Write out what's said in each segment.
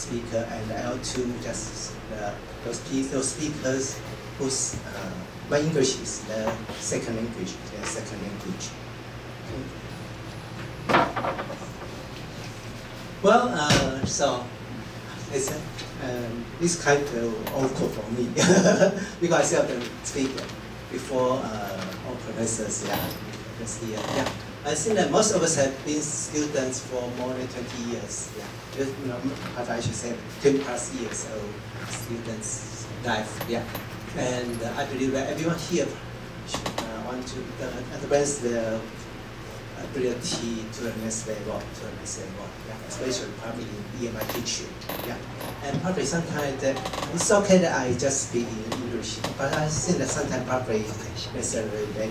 speaker, and L2 just those speakers whose my English is the second language. Well, so it's this kind of awkward for me because I have the speaker before all professors. I think that most of us have been students for more than 20 years. I should say 20 plus years of students' life. And I believe that everyone here want to advance their ability to the next level, especially probably in EMI teaching. And probably sometimes it's okay that I just speak in English, but I think that sometimes probably necessarily that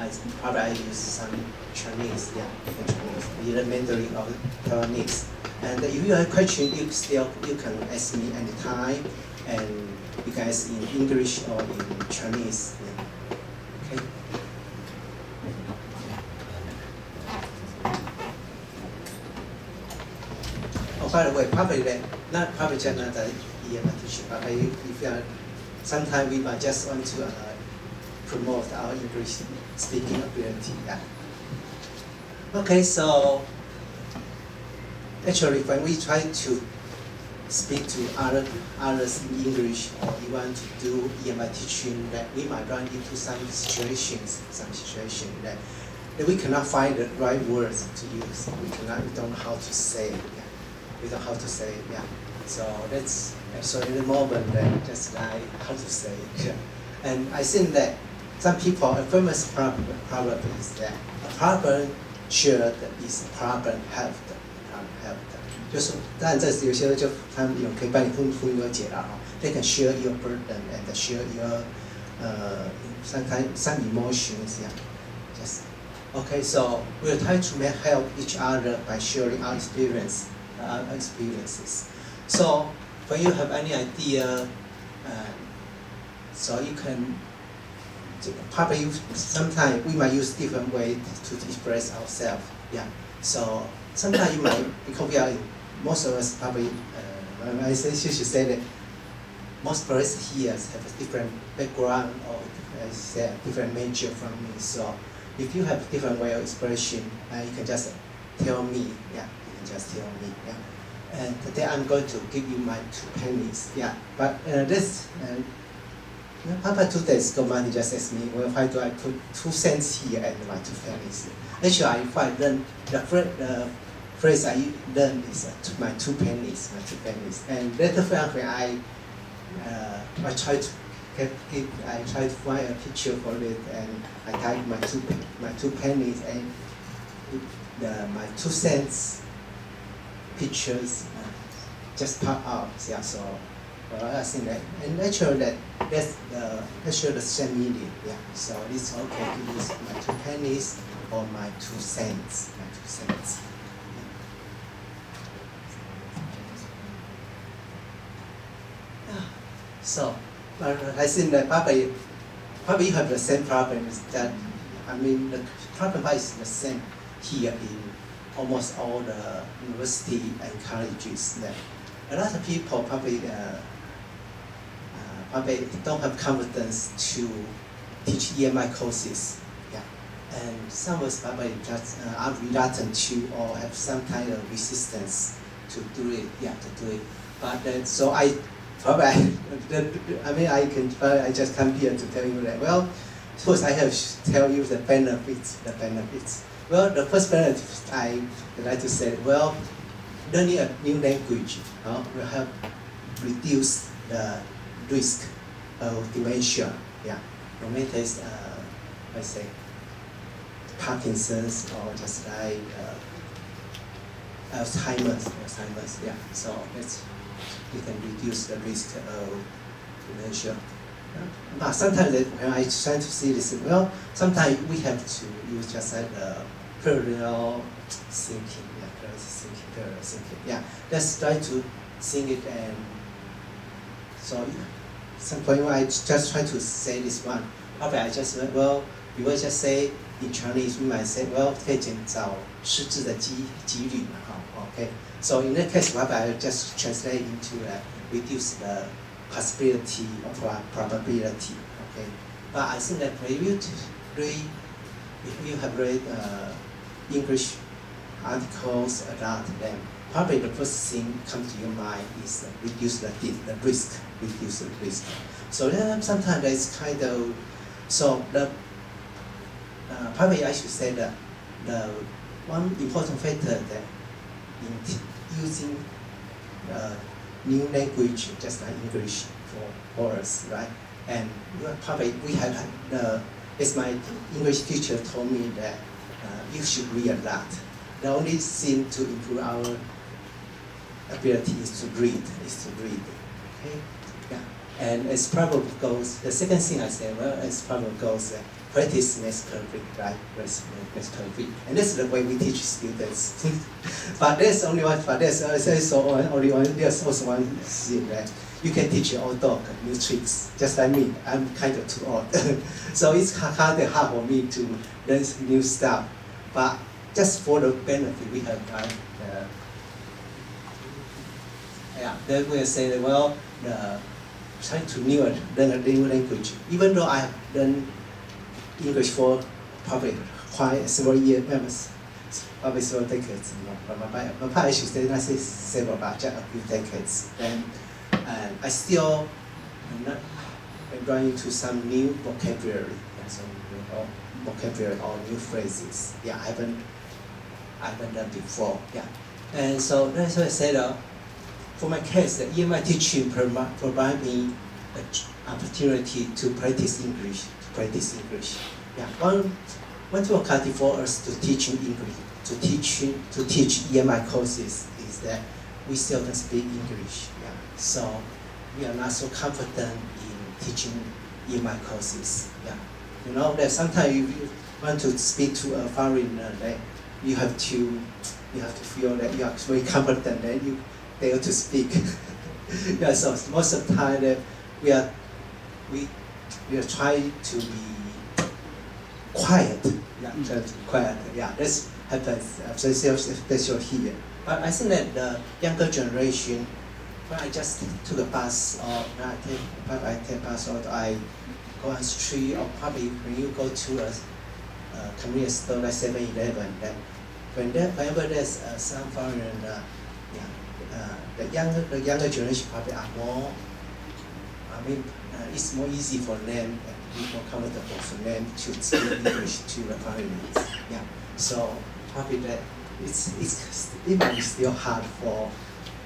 I use some Chinese, either Mandarin or Taiwanese. And if you have a question, you can ask me anytime, and you can ask in English or in Chinese. Okay. Oh, by the way, probably not probably just not the EMI teaching, but if you are, sometimes we might just want to promote our English speaking ability. Okay, so actually when we try to speak to others in English, or we want to do EMI teaching, that we might run into some situations that we cannot find the right words to use. We don't know how to say. We don't know how to say. So that's so in the moment that just like how to say. And I think that some people, a famous problem is that a problem shared is a problem helped. 就是当然这有些就他们可以帮你分忧解劳哈。They can share your burden and share your some emotions. Just okay. So we'll try to help each other by sharing our experiences. So when you have any idea, so you can. Probably sometimes we might use different ways to express ourselves. So sometimes you might, because we are most of us probably, I should say that most of us here have a different background or different major from me. So if you have a different way of expression, you can just tell me. You can just tell me. And today I'm going to give you my 2 pennies. But this. Papa 2 days ago, Mandy just asked me, well, why do I put 2 cents here and my 2 pennies? Actually, I learned the phrase I learned is my 2 pennies, And later when I tried to get it, I tried to find a picture for it, and I typed my 2 pennies, and my 2 cents pictures just pop out. So. I think that, and actually that's the same meaning. So it's okay to use my 2 pennies or my 2 cents. So I think that probably you have the same problem. Is that the problem is the same here in almost all the university and colleges. That a lot of people probably don't have confidence to teach EMI courses. And some of us probably just are reluctant to or have some kind of resistance to do it. But so I just come here to tell you that, well, first I have to tell you the benefits. Well, the first benefit I would like to say, well, learning a new language will help reduce the risk of dementia. No matter it's, let's say, Parkinson's or just like Alzheimer's. So you can reduce the risk of dementia. But sometimes when I try to see this, well, sometimes we have to use just like parallel thinking. Let's try to think it, and so some point I just try to say this one. Probably I just well, we will just say in Chinese we might say well 可以减少失智的几率嘛， Okay, so in that case, what I just translate into reduce the possibility or probability. Okay, but I think that if you have read English articles about them, probably the first thing comes to your mind is reduce the risk, reduce the risk. So then sometimes it's kind of, so the probably I should say that the one important factor that in using new language, just like English for us, right? And probably we have as my English teacher told me that you should read a lot. The only thing to improve our ability is to read, okay? Yeah. And as probably goes, the second thing I say, well, as probably goes, practice makes perfect, right? Practice makes perfect. And that's the way we teach students. But there's only one, there's also one thing that you can teach your old dog new tricks, just like me. I'm kind of too old. So it's hard for me to learn new stuff. But just for the benefit we have, right? Then we'll say that, well, trying to learn a new language. Even though I have learned English for probably quite several years, probably several decades, but I should say not say several, but just a few decades. And I still am not running into some new vocabulary, vocabulary or new phrases. Yeah, I haven't done before. Yeah, and so that's why I said. For my case, the EMI teaching provide me an opportunity to practice English. Yeah, one difficulty for us to teaching English, to teach EMI courses is that we still don't speak English. Yeah, so we are not so confident in teaching EMI courses. Yeah, you know that sometimes you want to speak to a foreigner, that you have to feel that you are very confident that you able to speak. Yeah, so most of the time that we are trying to be quiet. Yeah, trying to be quiet. Yeah, this happens especially here. But I think that the younger generation, when I just took a bus or I take bus or I go on the street, or probably when you go to a convenience store like 7-Eleven, that whenever there's some foreign the younger generation probably are more, it's more easy for them, it's more comfortable for them to speak English to the foreigners. Yeah, so probably that it might be still hard for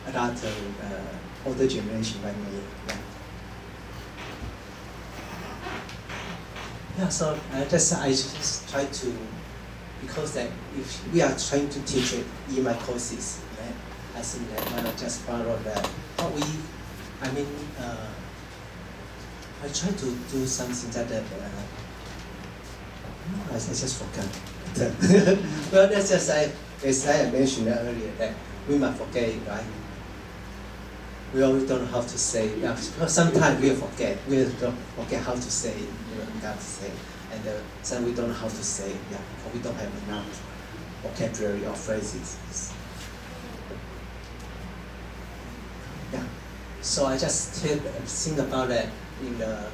a lot of older generation like me. Yeah. Yeah, so I just try to, because that if we are trying to teach EMI courses, right? I think that just follow that. I try to do something that I just forgot. Well, that's just as I mentioned earlier, that we might forget it, right? We always don't know how to say it. Yeah, because sometimes we forget how to say it, and some we don't know how to say it, yeah, because we don't have enough vocabulary or phrases. Yeah. So I just think about that in the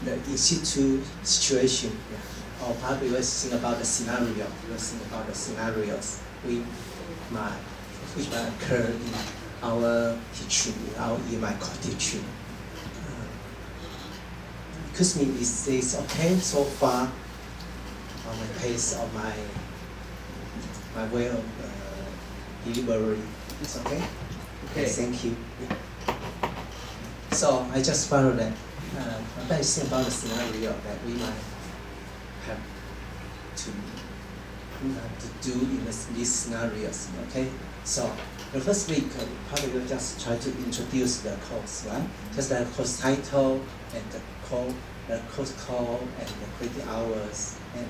in situ situation. Yeah. Or probably we'll think about the scenario. We'll think about the scenarios which might occur in our teaching, in our EMI teaching. Because me is okay so far on my pace of my way of delivery. It's okay. Okay, thank you. Yeah. So I just follow that. I'm very think about the scenario that we might have to do in these scenarios. Okay. So the first week, probably we'll just try to introduce the course, right? Just the course title and the course code and the credit hours, and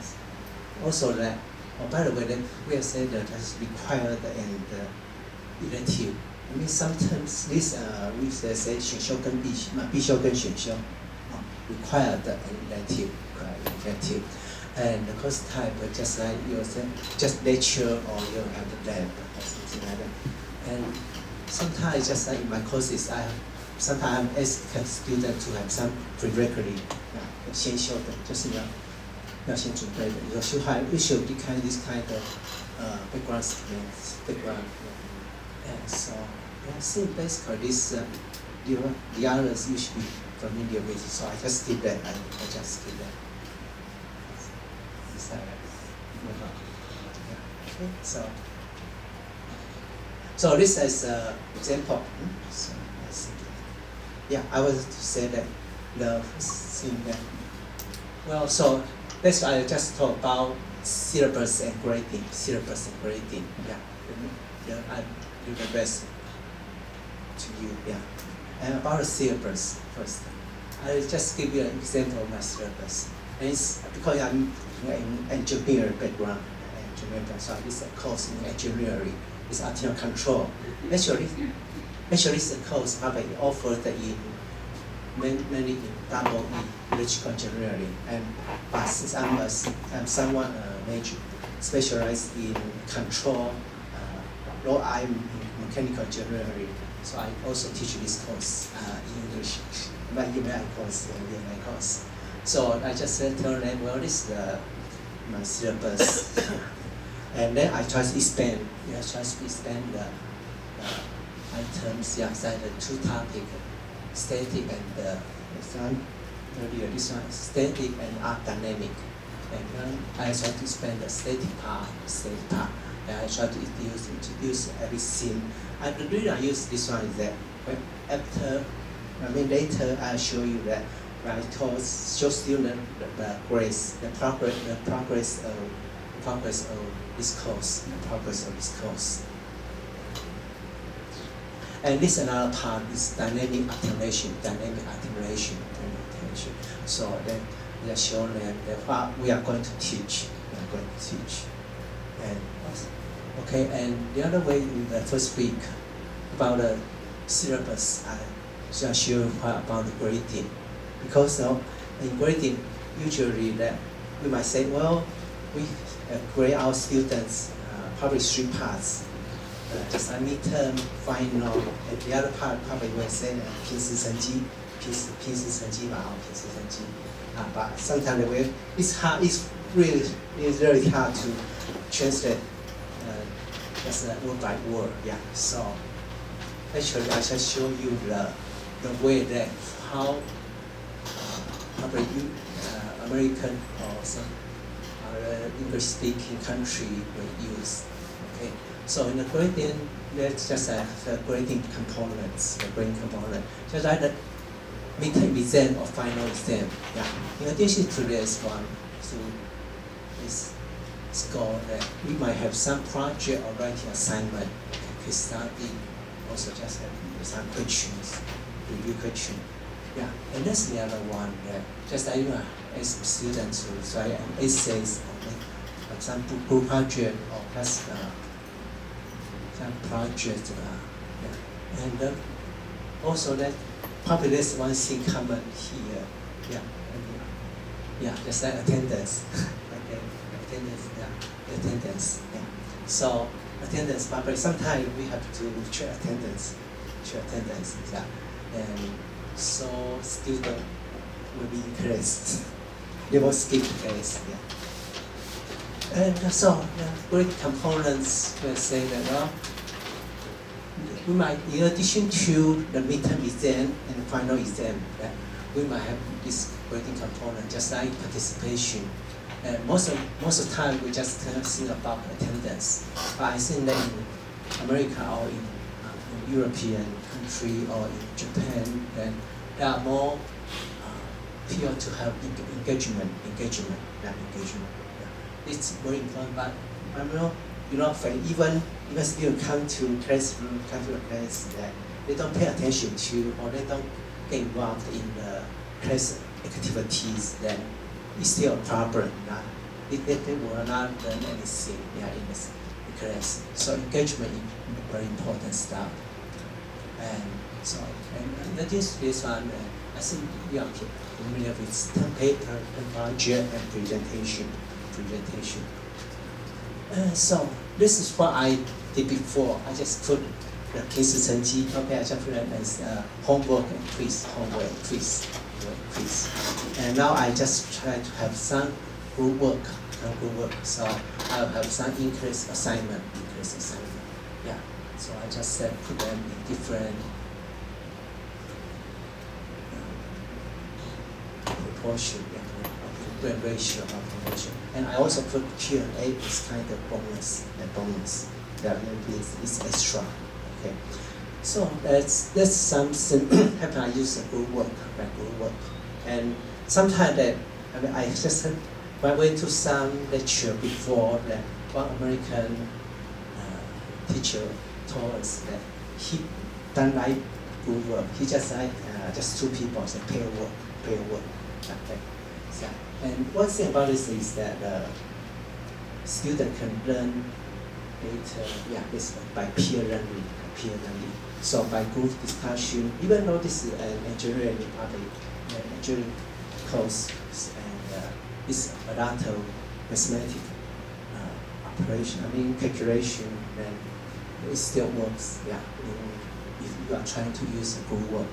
also that. Oh, by the way, then we'll say that that's required and elective. I mean, sometimes this we say 选修跟必修跟选修 required and elective, and the course type just like you said, just lecture or you have the lab something like that. And sometimes just like in my courses, sometimes I ask students to have some prerequisite, 先修的，就是要先准备的。You should be kind this kind of background skills, background. And so I think basically this, the others you should be familiar with. So I just skip that. I just skip that. Okay, so this is an example. So yeah, I was to say that the first thing that, well, so that's why I just talk about syllabus and grading. Syllabus and grading. Yeah, I do the best to you. Yeah, and about the syllabus first. I'll just give you an example of my syllabus. And it's because I'm in engineering background. So it's a course in engineering. It's antenna control. Actually, it's a course probably offered in mainly in double E, electrical engineering. But since I'm someone major specialized in control, though I'm in mechanical engineering, so I also teach this course in English, my EMI course. So I just tell them, well, this is my syllabus. And then I try to expand. The items. Yeah, so the two topics, static and this one, static and dynamic. And then I try to expand the static part. And I try to introduce everything. And the reason I use this one is that later I'll show you that when I show students the progress of this course. And this another part is dynamic attenuation. So then we are showing them what we are going to teach. And okay, and the other way in the first week about the syllabus, I shall show you about the grading. Because in grading, usually that we might say, well, we grade our students probably 3 parts. Just a midterm, final, and the other part probably will say 平时成绩嘛，平时成绩。But sometimes it's really hard to translate just word by word. Yeah. So actually, I shall show you the way that how probably American or some English-speaking country will use. Okay. So in the grading, let's just the grading components. Just like the midterm exam or final exam. Yeah. In addition to this one, so this score that we might have some project or writing assignment, case study, also just have some questions, review question. Yeah, and that's the other one that just like you ask students to write an essays or some group project or plus some project. Yeah. And also that probably there's one thing common here. Yeah, just like attendance. Attendance. Yeah. So attendance probably sometimes we have to check attendance. Yeah. And so student will be increased. They will skip class. Yeah. And so great components will say that well, we might, in addition to the midterm exam and the final exam, we might have this grading component just like participation. And most of the time we just think about attendance. But I think that in America or in European country or in Japan, then there are more people to have engagement. Yeah. It's very important. But even students come to classroom, that they don't pay attention to or they don't get involved in the class activities, then it's still a problem. They will not learn anything in the class. So engagement is very important stuff. And so, and this one, I think you are familiar with term paper, and project, and presentation. So this is what I did before. I just put the 平时成绩 okay, I just put it as homework and quiz, homework and quiz, quiz. And now I just try to have some group work. So I'll have some increased assignment. Yeah. So I just put them in different proportion, different ratio of proportion. And I also put Q&A as kind of bonus. That is extra. Okay. So that's something happen. I use a group work, and sometimes I just. When I went to some lecture before, that one American teacher told us that he don't like group work. He just like just two people, so pair work. Okay. So, and one thing about this is that student can learn better. Yeah, this by peer learning. So by group discussion, even though this is an engineering course. It's a lot of mathematical operation, calculation, then it still works, yeah, if you are trying to use a group work.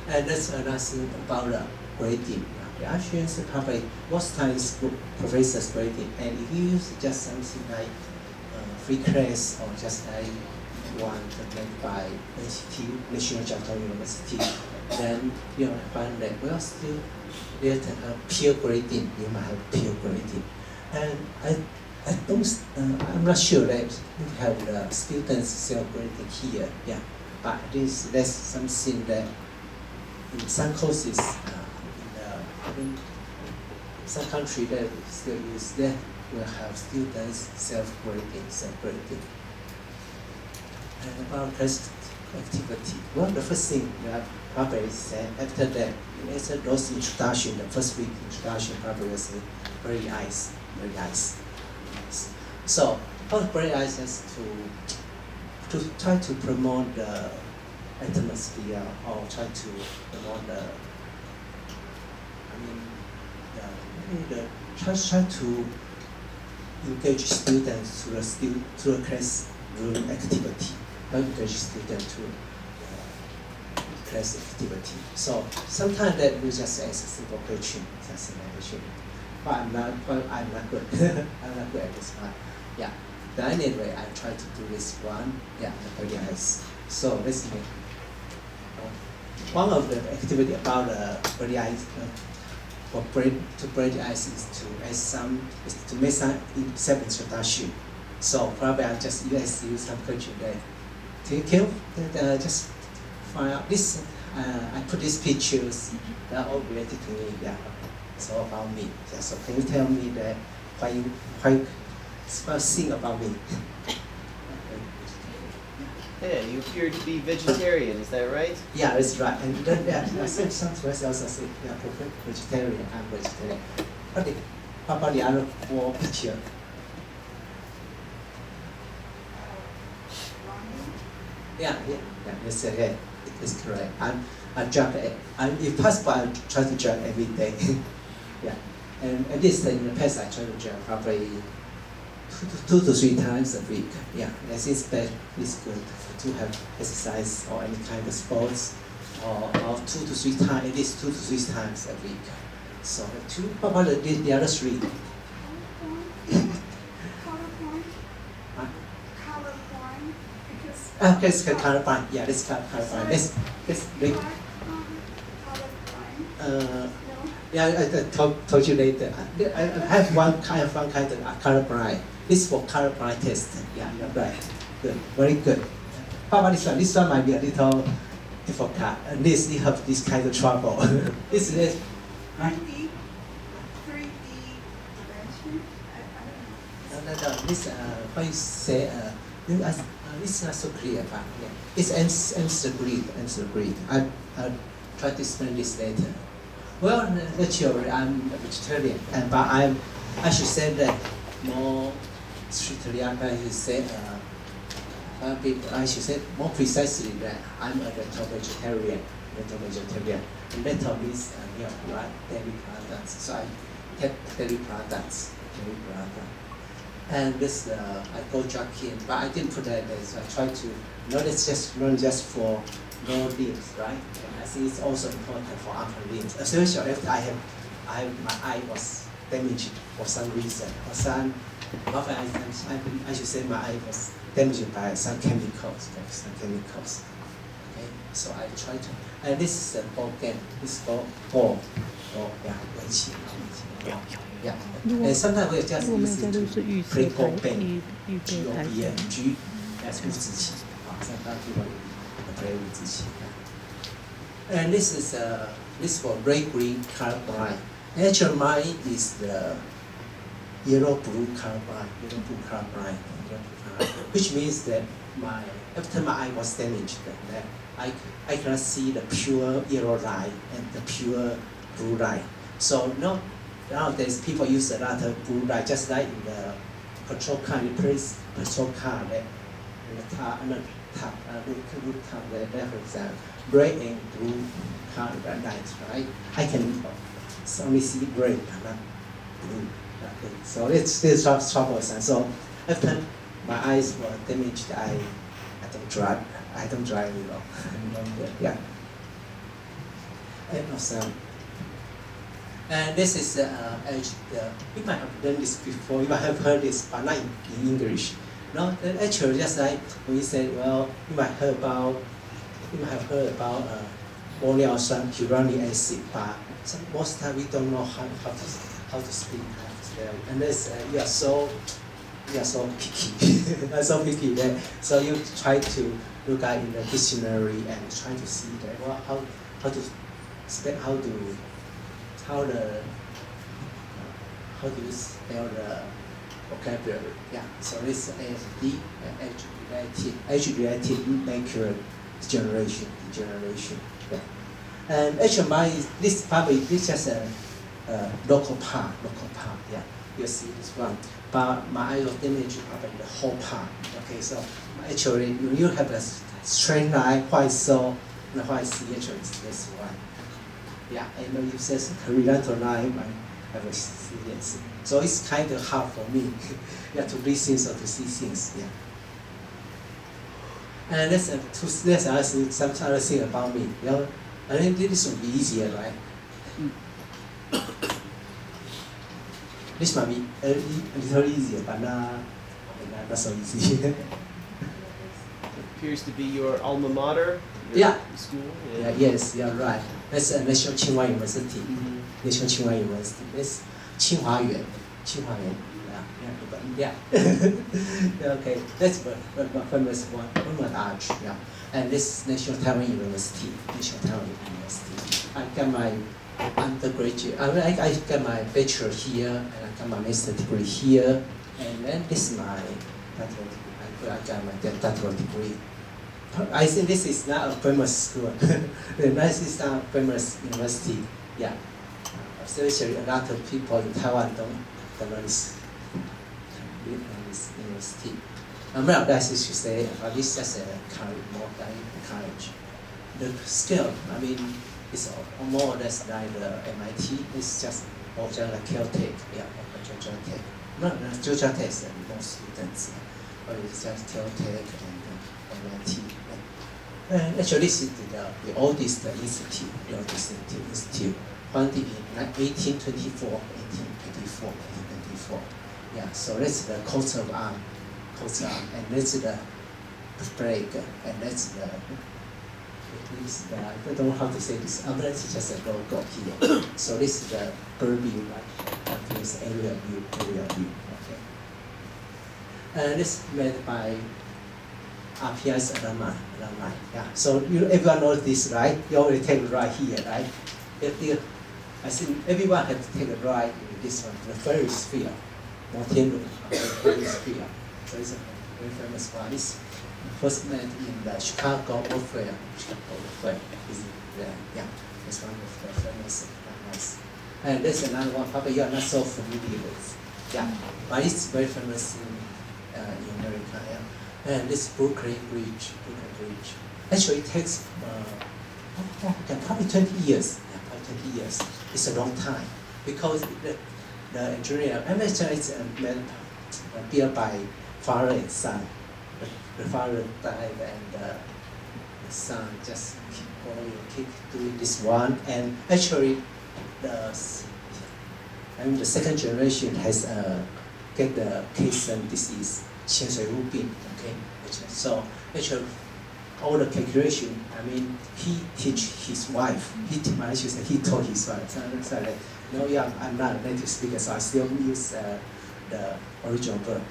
And that's another thing about grading. The actually probably most times professors grading, and if you use just something like free class or just like one made by NCT, National Jiao University, then you find that well still there's peer grading. You might have peer grading, and I'm not sure that we have the students self grading here. Yeah, but that's something that in some courses in some countries that still use that will have students self grading. And about test activity. Well, the first thing that probably said after that, after those introduction, the first week introduction probably was very nice. So, very nice is to try to promote the atmosphere or try to promote try to engage students to a classroom activity. Engage students to class activity. So sometimes that we just ask a simple question, but I'm not good. I'm not good at this part. Yeah. But anyway, I try to do this one. Yeah, very nice. So let's make one of the activity about very ice to break the ice is to make some self-introduction. So probably I just use some question there. Can you just find out this? I put these pictures that are all related to me. Yeah, it's all about me. Yeah, so can you tell me that why thing about me? Yeah, you appear to be vegetarian. Is that right? Yeah, that's right. And then some friends also say, yeah, perfect vegetarian. I'm vegetarian. Okay. How about the other four pictures? Yeah, it's correct. I jog. If possible, I try to jog every day. Yeah, and at least in the past, I try to jog probably 2 to 3 times a week. Yeah, I think it's good to have exercise or any kind of sports, or 2 to 3 times, at least 2 to 3 times a week. So what about the other 3? Okay, it's colorblind. Yeah, let's colorblind. Let's bring. Yeah, I told you later. I have one kind of colorblind. This is for colorblind test. Yeah, you're right. Good, very good. How about this one? This one might be a little difficult. At least you have this kind of trouble. This is it. 3D dimension. No. This what you say? It's not so clear, but yeah. It's answer grid. I'll try to explain this later. Well, naturally, I'm a vegetarian, but I should say that more strictly. I should say, I should say more precisely that I'm a vegetarian. And vegetarian means right, dairy products. So I have dairy products. And this I go jogging, but I didn't put that there. So I try to let's just run just for lower limbs, right? And I think it's also important for upper limbs, especially if I have my eye was damaged for some reason, or some often I should say my eye was damaged by some chemicals. Okay, so I try to. And this is a ball game. This ball, yeah, 围棋。Yeah, and sometimes we just use it to play ball game. G, that's 五子棋。Sometimes people play 五子棋。And this is for red green color blind. Actually, mine is the yellow blue color blind, which means that after my eye was damaged, that I cannot see the pure yellow light and the pure blue light. So nowadays people use a lot of blue light, just like in the patrol car, you place patrol car that the top, there for example, red and blue color lights, right? I can only see red, not blue. Okay. So it's still troublesome. So after my eyes were damaged, I don't drive. I don't drive anymore. Yeah. And also, and this is you might have done this before. You might have heard this, but not in English. No, actually, just like when you said, well, you might have heard about Borneal hyaluronic acid, but most of the time we don't know how to speak. Unless you are so picky, so picky that so you try to look at in the dictionary and try to see that how to spell how do you spell the vocabulary? Yeah. So this is age-related macular degeneration. Yeah. And actually, this just a local part. Yeah. You see this one, but my eye was damaged probably the whole part. Okay, so actually when you have a straight line, what I saw, and what I see actually is this one. Yeah, and when you say horizontal line, I will see this. So it's kind of hard for me, yeah, to read things or to see things. Yeah. And let's ask some other thing about me. You know, I think this will be easier, right? This might be a little easier, but not so easy. Appears to be your alma mater. Yeah. School. Yeah. Yes, you're right. That's National Tsinghua University. National Tsinghua University. That's Tsinghua Yuan. Yeah. Okay. That's one famous one. One arch. Yeah. And this National Taiwan University. I got my undergraduate. I got my bachelor here, and I got my master's degree here, and then this is my doctoral degree. I got my doctoral degree. I think this is not a famous school. This is not a famous university. Yeah. Especially a lot of people in Taiwan don't know this university. Well, that's what you say, but this is just a college. The skill, I mean, it's more or less like the MIT. It's just like Caltech, yeah, or Georgia Tech. No, Georgia Tech is more students, but it's just Caltech and MIT. And actually, this is the oldest institute, founded in 1824. Yeah, so that's the coat of arms, and that's the flag, and that's the. I don't know how to say this. It's just a logo here. So this is the bird view, right? This area view. Okay. And this is made by RPI's alumni. Yeah. So everyone knows this, right? You already take a ride here, right? I think everyone has to take a ride in this one, the Ferris Sphere, Ferris Sphere. So it's a very famous one. It's first made in the Chicago World Fair. Is there? Yeah, it's one of the famous ones. And there's another one probably you are not so familiar with. Yeah, but it's very famous in America. Yeah. And this Brooklyn Bridge. Actually, it takes probably 20 years. Yeah, probably 20 years. It's a long time because the engineer, I'm sure it's made built by father and son. The father died and the son just keep doing this one. And actually, the second generation has get the Cason disease, 潜水入病. Okay, so actually all the calculation. I mean, he teach his wife. He told his wife. So like, no, yeah, I'm not a native speaker, so I still use the original verb.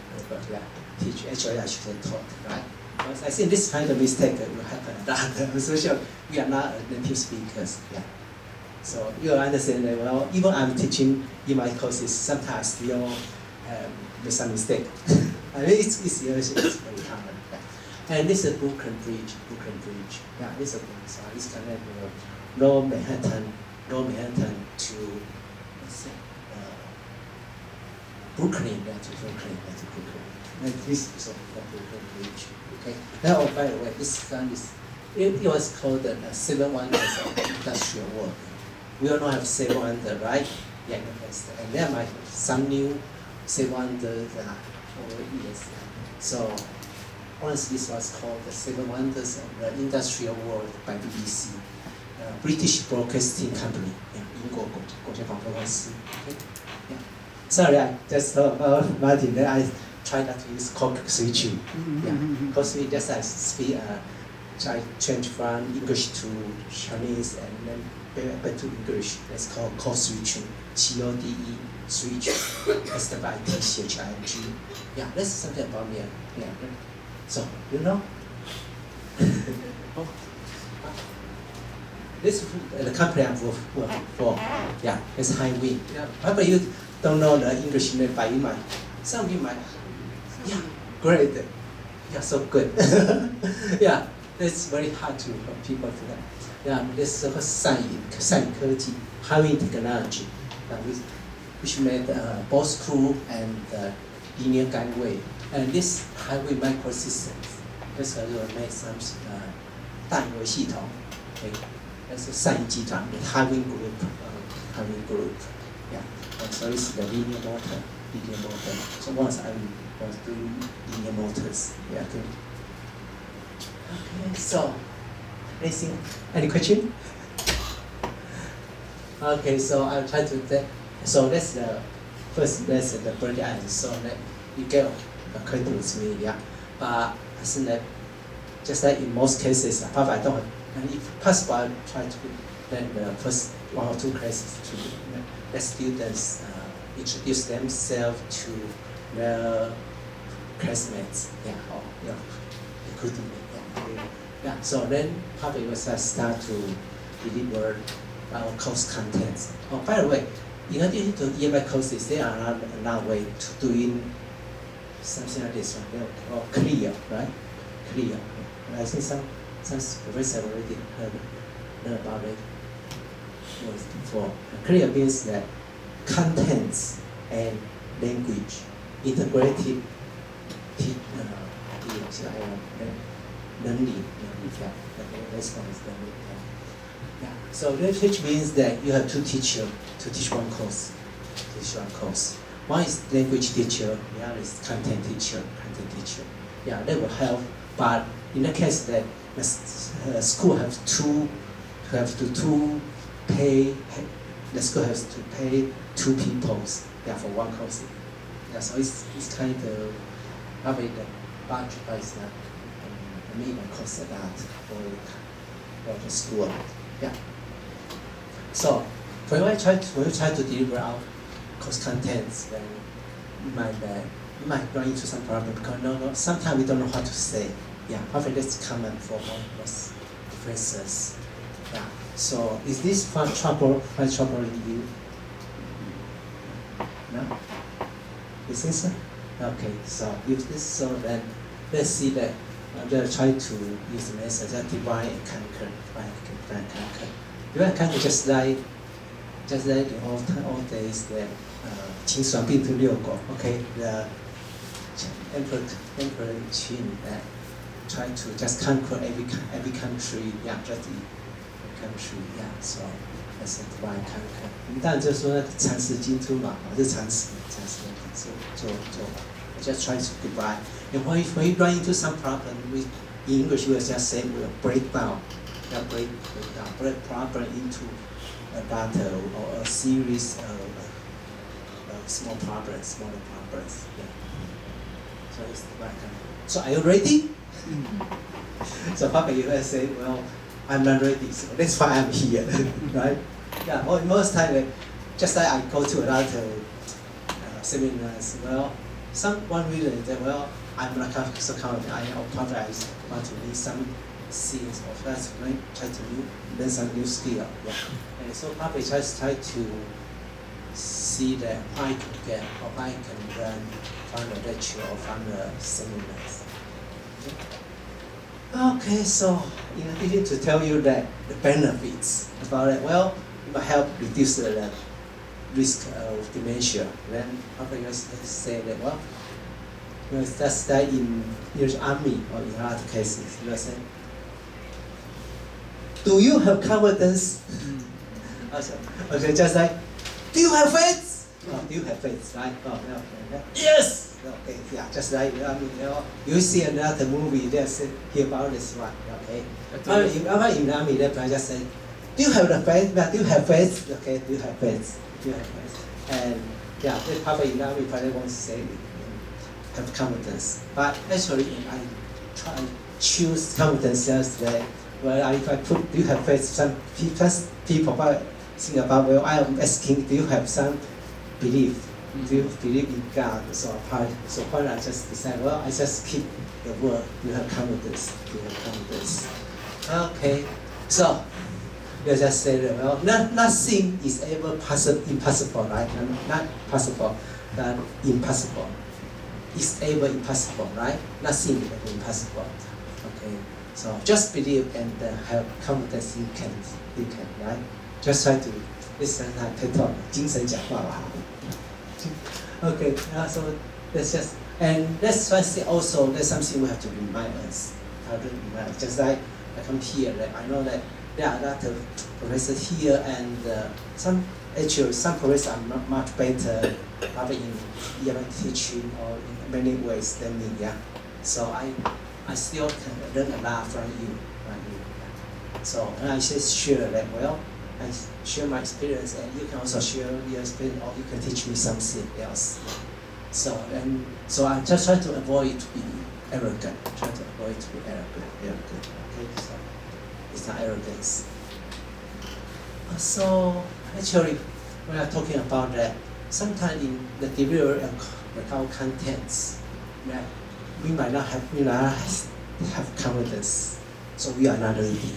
Yeah, teach. Actually, I should have taught, right? Because I think this kind of mistake will happen a lot. Especially we are not native speakers. Yeah. So you understand that well. Even I'm teaching in my courses, sometimes still make some mistake. I mean, it's very common. Yeah. And this is Brooklyn Bridge. Yeah, this is so it's connected Lower Manhattan to Brooklyn. And this is the Brooklyn Bridge. Okay. Now, by the way, this one is it was called the 7 Wonders of Industrial World. We all know have 7 wonders, right? Yeah, and there might be some new 7 wonders over years. So, once this was called the 7 Wonders of the Industrial World by BBC, British Broadcasting Company, 英国国家广播公司. Yeah. Sorry, I just thought Martin that I try not to use code switching. Yeah, because we just speak try change from English to Chinese and then back to English. That's called code switching. CODE switch. SWITCHING. Yeah, that's something about me. Yeah. So you know. This the company I work for. Yeah, it's high wind. Yeah. Probably you don't know the English name, but you might. Some of you might. Yeah, great. Yeah, so good. Yeah, it's very hard to people to that. Yeah, this is science, high wind technology, which made both crew and linear guideway. And this highway microsystems, this will make some 大引卫系统。Okay, that's a 善益集团 the highway group. Yeah, and so this is the linear motor. So once I was doing linear motors. Yeah, okay. Okay, so anything? Any question? Okay, so I'll try to that. So that's the first lesson, the bird's eye. So that you get acquainted with me, yeah. But I think that just like in most cases, probably I don't. And if possible, I try to then the first 1 or 2 classes to let students introduce themselves to their classmates, yeah, or including me, yeah. So then probably we start to deliver our course contents. Oh, by the way, in addition to EMI courses, there are another way to doing something like this one. Or clear, right? Clear. I think some professors already heard about it before. Clear means that contents and language integrated learning. That's one is learning. Yeah. So which means that you have 2 teachers to teach one course. One is language teacher, the other is content teacher. Yeah, that will help. But in the case that the school has to pay, the school has to pay 2 people, yeah, for one course. Yeah, so it's kind of probably the budget is not the minimum cost of that for the school. Yeah. So when we try to deliver our course contents, then we might run into some problem because sometimes we don't know what to say. Yeah, probably that's common for most professors. Yeah. So is this quite troubling you? No? You think so? Okay, so if this so, then let's see that I'm going to try to use the method that divide and conquer. Divide and conquer just like in old days that 秦始皇并吞6国. Okay, the emperor Qin that try to just conquer every country, yeah, just every country, yeah. So that's a divide and conquer. 当然就是说蚕食京都嘛，是蚕食做法。I just try to goodbye. And when you run into some problem, in English we will just say we will break down. Break problem into a data or a series of smaller problems. Yeah. So it's like, so are you ready? So Papa, you will say, well, I'm not ready, so that's why I'm here, right? Yeah, most time, just like I go to another seminars, well, one reason is that, well, I'm not so confident, I probably want to read some things, or first try to learn some new skill, yeah. And so probably just try to see that I can get, or I can learn from the lecture or from the seminars. Okay, so in addition to tell you that the benefits about it, well, it will help reduce the risk of dementia. Then after you say that, well, that's that in your army or in other cases, you will say, do you have confidence? Okay, just like, do you have faith? Oh, do you have faith, right? Oh, no, yes! Okay, yeah, just like, you see another movie, just hear about this one, okay? In the army, I just say, do you have the faith? Do you have faith? Okay, do you have faith? Do you have faith? And yeah, probably in the army, probably won't say have confidence. But actually, I try choose confidence just that, well, if I put, do you have faith? Some people probably think about, well, I am asking, do you have some belief? Do you believe in God? So when I just decide, well, I just keep the word. You have confidence. You have confidence. Okay. So let's just say that, well, nothing is ever impossible, right? Not possible, but impossible. It's ever impossible, right? Nothing is ever impossible. Okay. So just believe and have confidence. You can, right? Just try to listen to TED Talk, 精神讲话吧。Okay, so that's just, and that's why also that's something we have to remind us. Just like I come here, like I know that there are a lot of professors here, and some professors are much better, probably in EMI teaching or in many ways than me. Yeah, so I still can learn a lot from you. So and I just share that, well, I share my experience, and you can also share your experience, or you can teach me something else. So I just try to avoid to be arrogant. Try to avoid to be arrogant. Okay, so it's not arrogance. So actually, when I'm talking about that, sometimes in the delivery of our contents, that we might not have confidence. So we are not ready.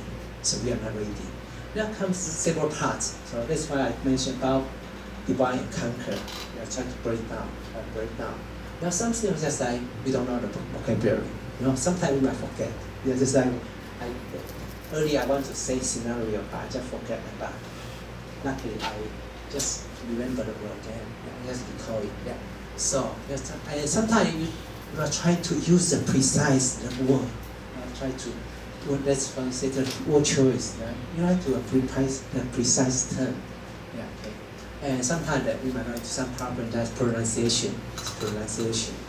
There comes several parts. So that's why I mentioned about divide and conquer. We are trying to break down. Now some things just like we don't know the vocabulary. Sometimes we might forget. Just like earlier I want to say scenario, but I just forget about. Luckily I just remember the word again. I just recall it. Yeah. So sometimes you are trying to use the precise word. Try to. Well, that's why I say the word choice. Right? You have to precise term. Yeah, okay. And sometimes that we might run into some problem that's pronunciation.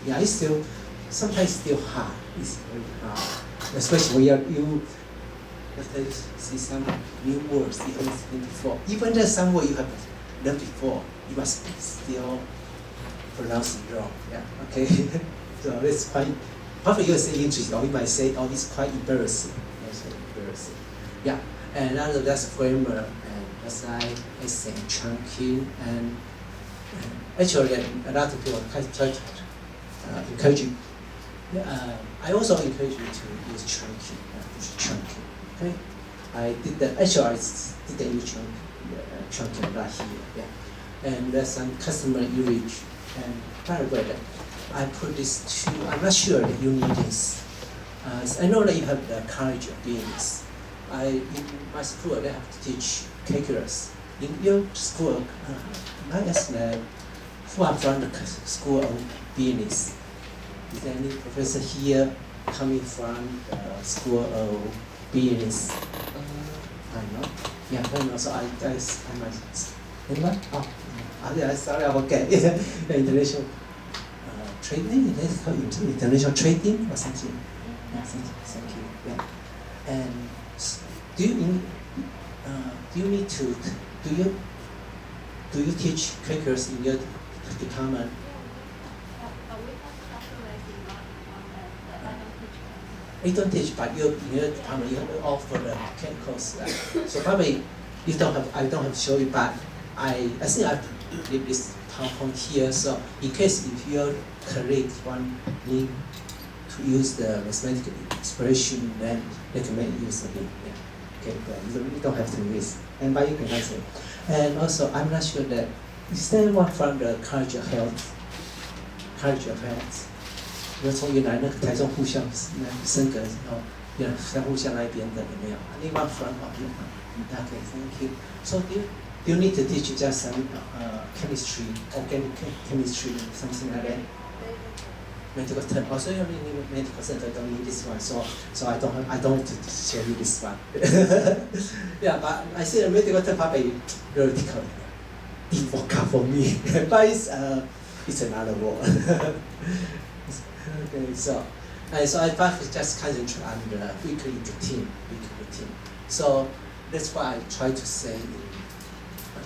Yeah, it's still sometimes still hard. It's very hard, especially when you see some new words you haven't seen before. Even there's some word you have learned before, you must still pronounce it wrong. Yeah, okay. So that's quite. Probably you say interesting, or you might say, oh, it's quite embarrassing. Yeah, and another that's grammar, and that's like essay, chunking, and actually a lot of people try to encourage you. I also encourage you to use chunking. Okay, I did that. Actually, I didn't use chunking right here. Yeah, and there's some customer usage, and by the way, I put this to. I'm not sure that you need this. I know that you have the College of Business. In my school, they have to teach calculus. In your school, I ask who are from the School of Business. Is there any professor here coming from the School of Business? I know. Yeah, I know. So I might. Anyone? Oh, sorry, I forget. The international trading, let's call it international trading or something. Yeah, thank you. Yeah. And do you teach Quakers in your department? You don't teach, but in your department you offer the course. So probably I don't have to show you, but I think I leave this PowerPoint here. So in case if your colleague need to use the mathematical expression, then they can make use of it. Yeah. Okay, but you don't have to use. And but you can answer. And also, I'm not sure that is there anyone from the College of Health? College of Health. 因为从原来那个台中互相升格哦，相互相那边的有没有 ？Anyone from Okay, thank you. So do you need to teach just some chemistry, organic chemistry, something like that? Medical term. Also, you need medical center. Don't need this one. So I don't have to show you this one. Yeah, but I see the medical term probably theoretical, deep for me. But it's another word. Okay, so I just concentrate on the weekly routine. So that's why I try to say,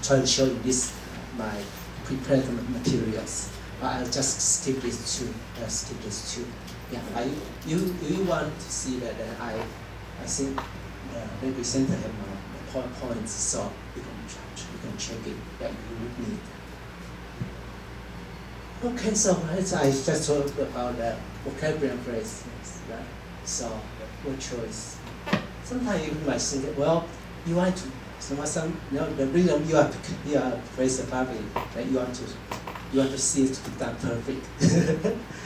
try to show you this my prepared materials. But I'll just skip this two. Yeah, you want to see that I think maybe center have more points, so you can check it that you would need. Okay, so I just talked about the vocabulary phrases, right? So what choice? Sometimes you might think, well, you want to the reason you are phrase the probably that you want to see it to be done perfect.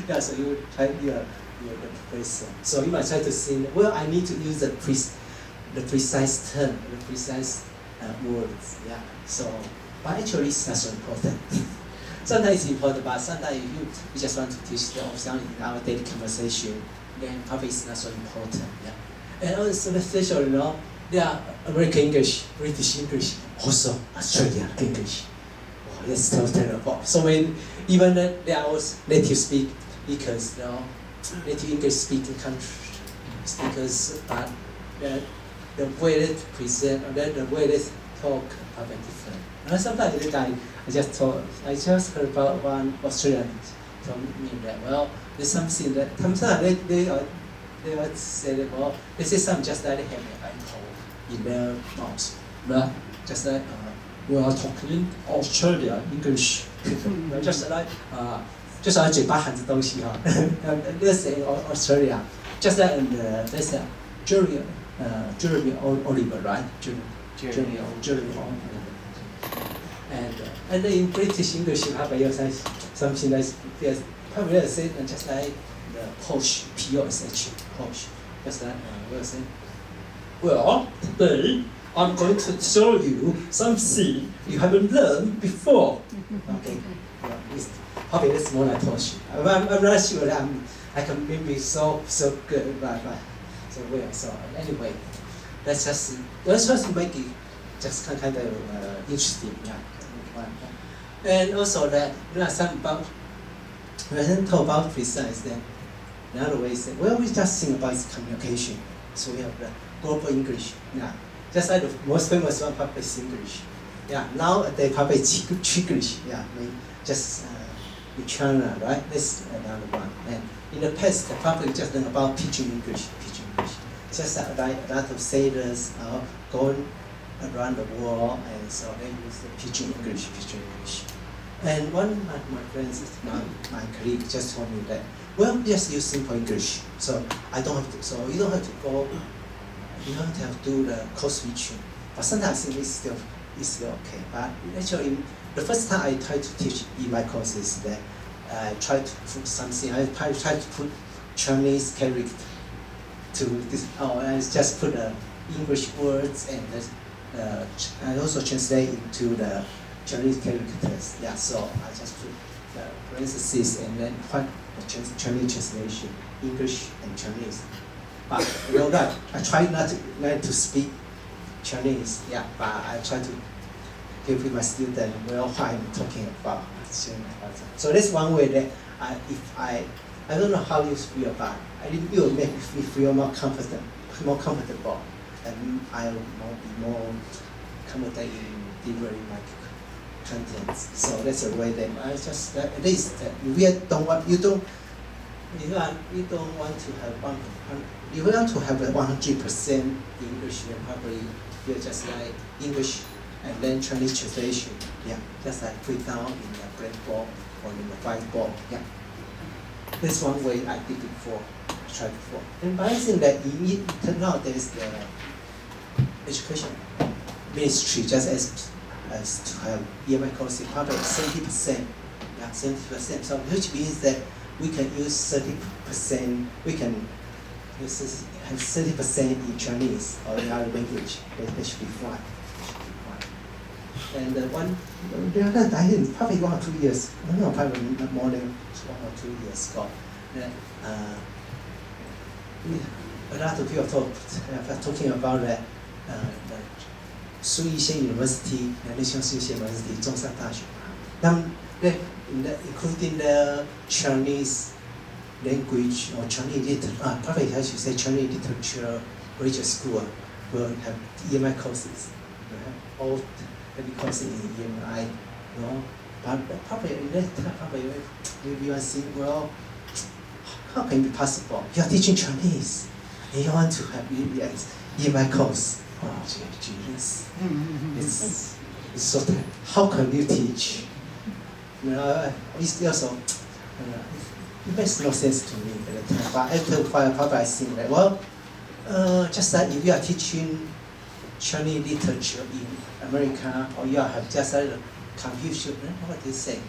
Yeah, so you try your phrase. So you might try to think, well, I need to use the precise term, the precise words. Yeah. So, but actually it's not so important. Sometimes it's important, but sometimes you just want to teach the sound in our daily conversation, then probably it's not so important. Yeah. And also especially, there are American English, British English, also Australian English. Oh, that's so terrible. So when even there are native speakers, native English speaking speakers, but the way they present, the way they talk, are very different. And sometimes I just heard about one Australian told me that, well, there's something that sometimes they would say that, well, they say something just like they have alcohol in their mouth. But just like we are talking Australia English, just like 嘴巴含着东西哈。Let's say Australia, just like let's say Jeremy Oliver, right? Jeremy Oliver. And in British English, probably something like probably say just like the posh, P-O-S-H, posh. Just like we'll say, well, today I'm going to show you something you haven't learned before. Okay, probably that's more like posh. I'm not sure that I can be so good, but so well. So anyway, let's just make it just kind of interesting. Yeah. And also that some about when talk about precise, then another way is that, well, we just think about its communication. So we have the global English. Yeah. Just like the most famous one, public English. Yeah. Nowadays, public Chiglish. Yeah. Just in China, right? That's another one. And in the past, the public just learned about pidgin English. Just like a lot of sailors going around the world, and so they use the pidgin English. And one of my friends, my colleague, just told me that, well, just use simple English. So I don't have to. So you don't have to go. You don't have to do the code switching. But sometimes it's still okay. But actually, the first time I tried to teach EMI courses, that I tried to put something. I tried to put Chinese character to this. I just put English words and I also translate into the Chinese characters. Yeah, so I just put the parentheses and then what the Chinese translation, English and Chinese. But you know that I try not to speak Chinese. Yeah, but I try to give my student well what I'm talking about. So that's one way that I don't know how you feel, but it will make me feel more comfortable, and I will be more comfortable in delivering my contents. So that's the way that I just at least you don't want to have you want to have 100% English, then probably you just like English and then Chinese translation. Yeah, just like put down in the blackboard or in the whiteboard. Yeah, that's one way I did before. I tried before. And but I think that nowadays the education ministry just as to have EMI courses probably 70%. Yeah, 70%. So which means that we can use 30%. We can use 30% in Chinese or in other language. That should be fine. And I think probably 1 or 2 years, no, probably not more than 1 or 2 years ago, that a lot of people talking about that University, National University, 中山大学，including the Chinese language or Chinese literature, probably I should say Chinese literature graduate school will have EMI courses. All courses in EMI, you know. But probably in that time, probably you are saying, well, how can it be possible? You are teaching Chinese, and you want to have EMI course. Oh, genius! It's so that how can you teach? You know, it's also it makes no sense to me at the time. But after a while, probably I think that well, just like if you are teaching Chinese literature in America, or you have just like Confucius, what do you say?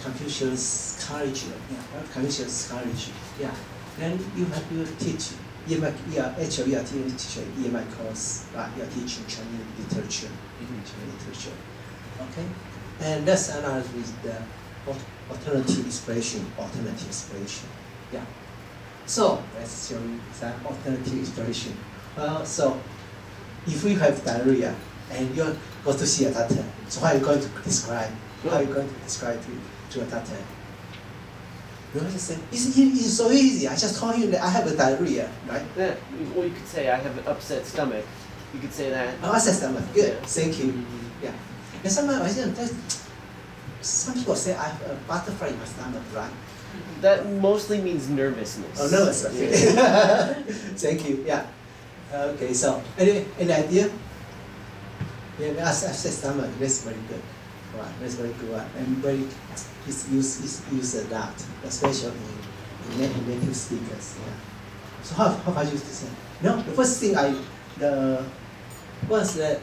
Confucius College, yeah, Confucius College, yeah. Then you have to teach. Actually, you are teaching EMI course, right? You are teaching Chinese literature, okay? And that's another with the alternative expression, yeah. So let's show you some alternative expression. So if we have diarrhea and you go to see a doctor, so how are you going to describe? How are you going to describe to a doctor? You know, just say, it's so easy. I just told you that I have a diarrhea, right? Yeah. Well, you could say I have an upset stomach. You could say that. Oh, upset stomach. Good. Yeah. Thank you. Yeah. And some people say I have a butterfly in my stomach, right? That mostly means nervousness. Oh, nervous. Okay. Thank you. Yeah. Okay. So, any idea? Yeah, upset stomach. That's very good. Right. That's very good. And very. It's used a lot, especially in native speakers. Yeah. So how about you to say? No, the first thing was that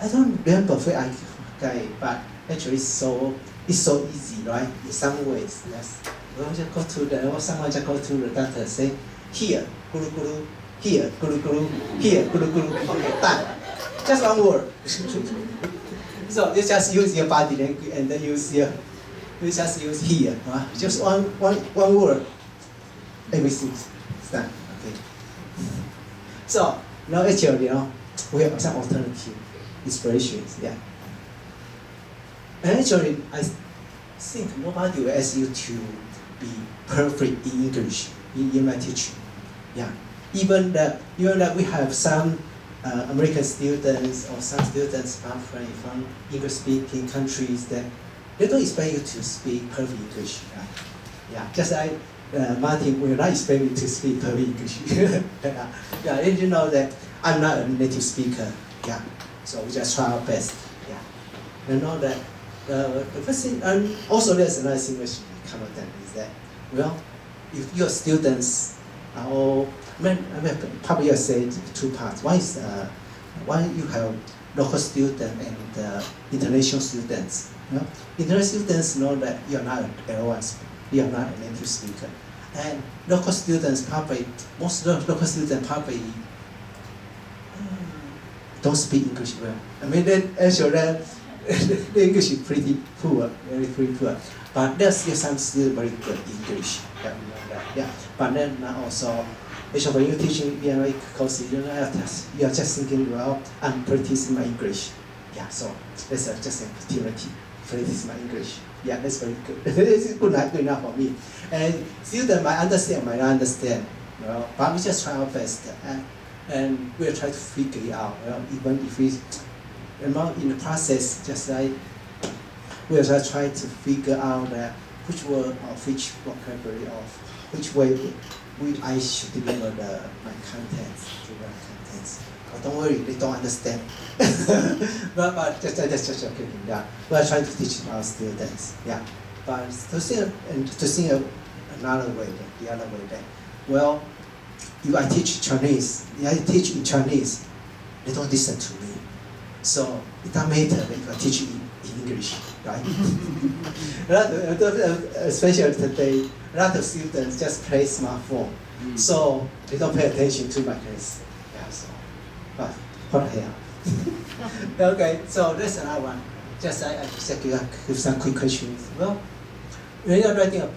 I don't remember where I got it, but actually it's so easy, right? In some ways, yes. We'll just go to someone just go to the doctor and say, here, guru guru, here, guru guru, here, guru guru. Okay, done. Just one word. So you just use your body language and then we just use here, just one word. Everything's done. Okay. So now actually, we have some alternative expressions. Yeah. And actually, I think nobody will ask you to be perfect in English in my teaching. Yeah. Even that we have some American students or some students from English-speaking countries that they don't expect you to speak perfect English, right? Yeah, just like Martin will not expect me to speak perfect English. Yeah, and you know that I'm not a native speaker. Yeah, so we just try our best. Yeah, you know that the first thing, and also there's another thing which come with that is that, well, if your students are all, probably you'll say two parts. One is one you have local students and international students. You know? International students know that you are not an L1, you are not a native speaker. And local students probably, most local students probably don't speak English well. I mean, actually, the English is pretty poor, pretty poor. But there's still some still very good English. Yeah, we know that. Yeah. But then also, actually, when you're teaching EMI courses, you are just thinking, well, I'm practicing my English. Yeah, so that's just an opportunity. practice my English. Yeah, that's very good. It's good enough for me. And students might understand, might not understand. But we just try our best, and we'll try to figure it out. Even if we, in the process, just like we'll try to figure out which word or which vocabulary or which way I should deliver my contents. But don't worry, they don't understand. but just joking. Yeah, we're trying to teach our students. Yeah, but to see another way, the other way that, well, if I teach Chinese, in Chinese, they don't listen to me. So it doesn't matter if I teach in English, right? Especially today, a lot of students just play smartphone, so they don't pay attention to my class. Yeah, so, but what the hell? Okay, so that's another one. Just I just give some quick questions. Well, when you're riding a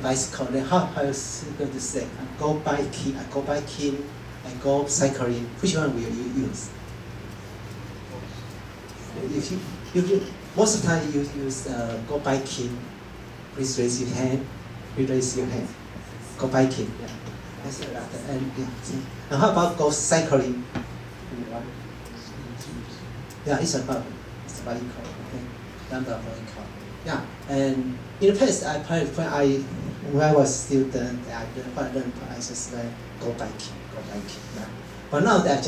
bicycle, then how is it going to say? I go biking, I go cycling. Which one will you use? If you most of the time you use go biking, please raise your hand. Go biking. Yeah. That's a lot. And how about go cycling? Yeah, it's a bicycle. Okay, number of vehicle. Yeah, and in the past, when I was a student, I just go biking. Yeah. But now that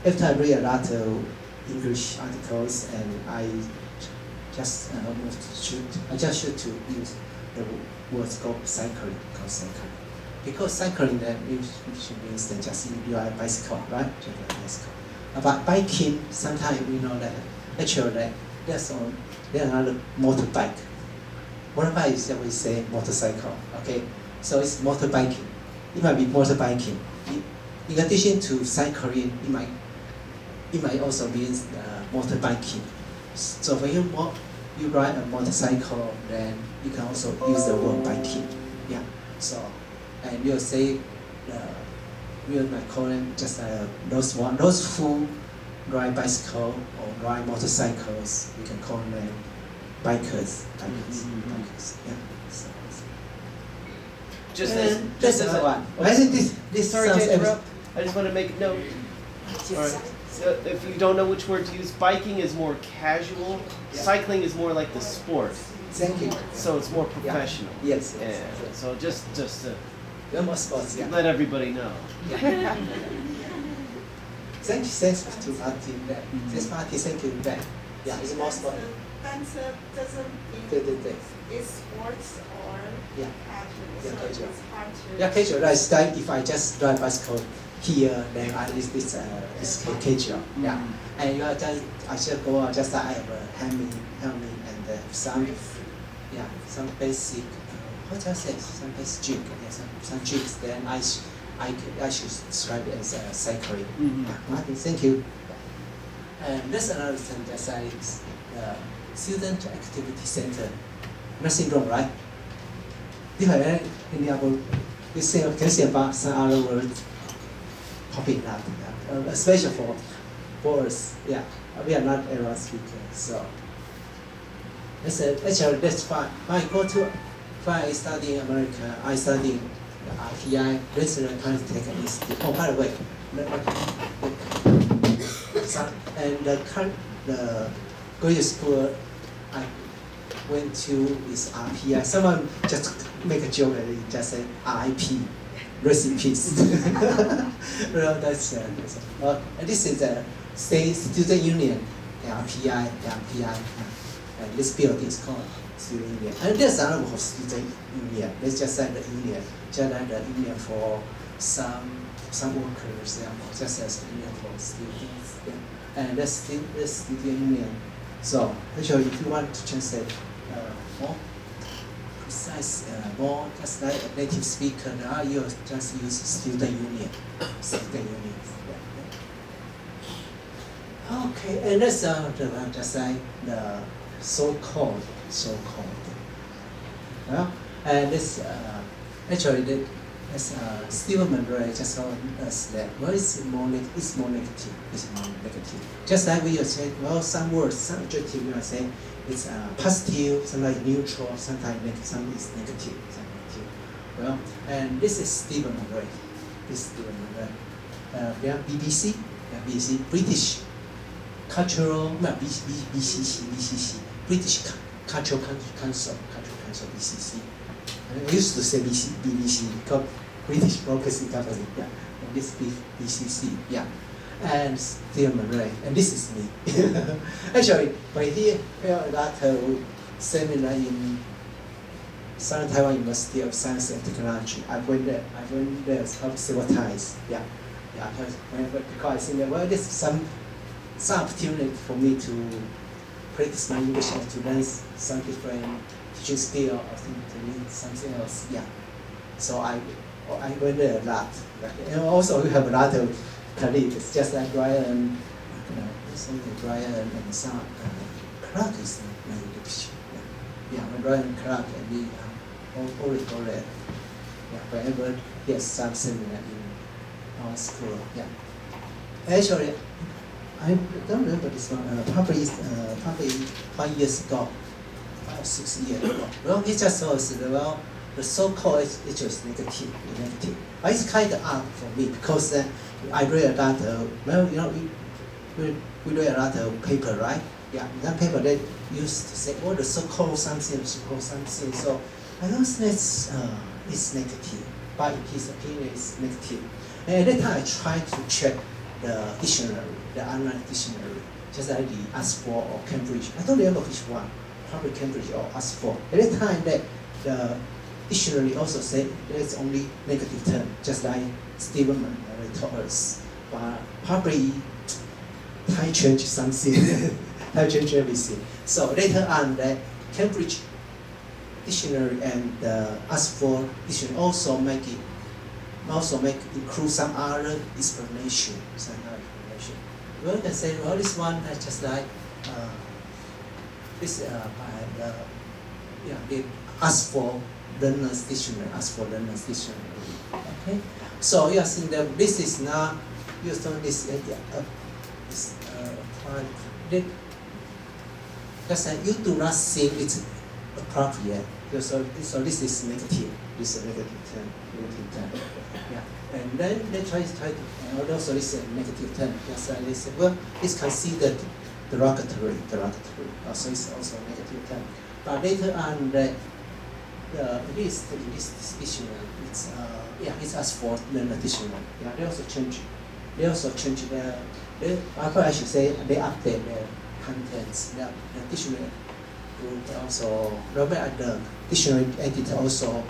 after I read a lot of English articles, and I just should to use the words go cycling. Because cycling then means that just you ride a bicycle, right? Just a bicycle. But biking, sometimes we know that actually there's another motorbike. Motorbike is that we say motorcycle. Okay, so it's motorbiking. It might be motorbiking. In addition to cycling, it might also mean motorbiking. So when you ride a motorcycle, then you can also use the word biking. Yeah. So, and you'll say, we might call them just those who ride bicycle or ride motorcycles. We can call them bikers. Yeah. So, just as a one. I think this sorry sounds to interrupt. I just want to make a note. All right. So if you don't know which word to use, biking is more casual. Yeah. Cycling is more like the sport. Thank you. So it's more professional. Yeah. Yes. Yeah. So just to more sports. Yeah. let everybody know. Yeah. Thanks to Martin. Thanks Martin. Thank you. Yeah, it's more sport. Answer doesn't mean it's sports or casual. Yeah, So casual. it's hard to. Yeah, casual. Like if I just ride bicycle here, then it's casual. Yeah. And I should go out just I have a helmet and some basic. What I say? Some basic jig. Yeah, some jigs. Then I should describe it as cycling. Yeah, Martin, thank you. And that's another thing that is student activity center. Nothing wrong, right? You have any other? You say about some other words popping up, especially for us. Yeah, we are not Arab speakers, so actually that's fine. When I study in America, I study the RPI, Resident Contact Institute. Oh, by the way, and the graduate school I went to is RPI. Someone just make a joke and just say RIP, rest in peace. Well, and this is the state student union, RPI. And this building is called student union. And there's another of student union. Let's just say the union, just like the union for some workers, just as the union for students. Yeah. And that's student union. So actually, if you want to translate more precise, more just like a native speaker, now you just use student union. Yeah. Okay, and that's just like the so-called. Well, and this actually as Stephen Murray just told us that, well, it's more negative. It's more negative. Just like we said, well, some words, some adjective, we are saying it's positive, sometimes neutral, sometimes some is negative. Well, and this is Stephen Murray. This is Stephen Murray. BBC, British Cultural, BCC, British Cultural Council, BCC. I used to say BBC because British Broadcasting Company, yeah. And this BCC, yeah. And Stephen Murray, and this is me. Actually, when he held that seminar in Southern Taiwan University of Science and Technology, I went there several times, yeah. Because I think that, well, this is some opportunity for me to practice my English and to learn some different teaching skill or to learn something else, yeah. So I went there a lot. And also we have a lot of colleagues, just like Brian, Brian and some Clark is my English. Yeah, Brian Clark and me always go there. Yeah, whenever there's some seminar in our school, yeah. Actually, I don't remember this one. Probably 5 years ago, 5 or 6 years ago. Well, it just shows well the so-called it was negative. But it's kind of odd for me because I read a lot of, well, you know, we read a lot of paper, right? Yeah, in that paper they used to say, oh, the so-called something. So I don't think it's negative, but in his opinion, it's negative. And at that time, I tried to check the dictionary, the online dictionary, just like the Oxford or Cambridge. I don't remember which one, probably Cambridge or Oxford. At that time, the dictionary also said there's only negative term, just like Stephen Murray told us. But probably I changed something. I changed everything. So later on, the Cambridge dictionary and the Oxford dictionary also include some other explanation. Well, you can say, well, this one is just like this by the Oxford Learners Dictionary. Okay, so you are saying that this is not used on this just that you do not think it's appropriate. So this is negative. This is a negative term. Yeah. And then they try to, and also this is a negative term. Just like they say, well, it's considered derogatory. So it's also a negative term. But later on, at least in this dictionary, it's Oxford Learner Dictionary. Yeah, they also change I should say they update their contents. The dictionary group also, the dictionary editor also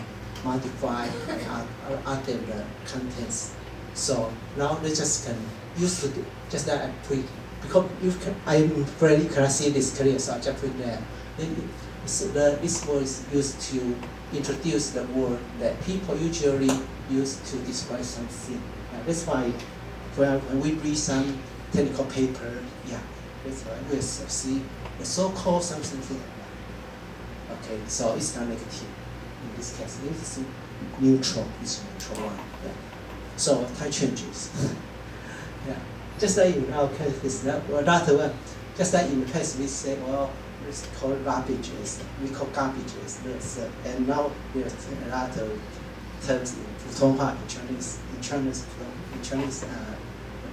modify and update the contents. So now they just can use to do, just that I put, because I'm very cannot see this clear, so I just put there. This word is used to introduce the word that people usually use to describe something. That's why when we read some technical paper, that's why we see the so-called something. Okay, so it's not negative in this case. It's neutral. It's neutral one. Yeah. So time changes. Yeah. Just like in our case, it's not another one. Just like in the past, we say, well, it's called garbage. We call garbage as this, and now there's a lot of terms in 普通话 in Chinese. In Chinese,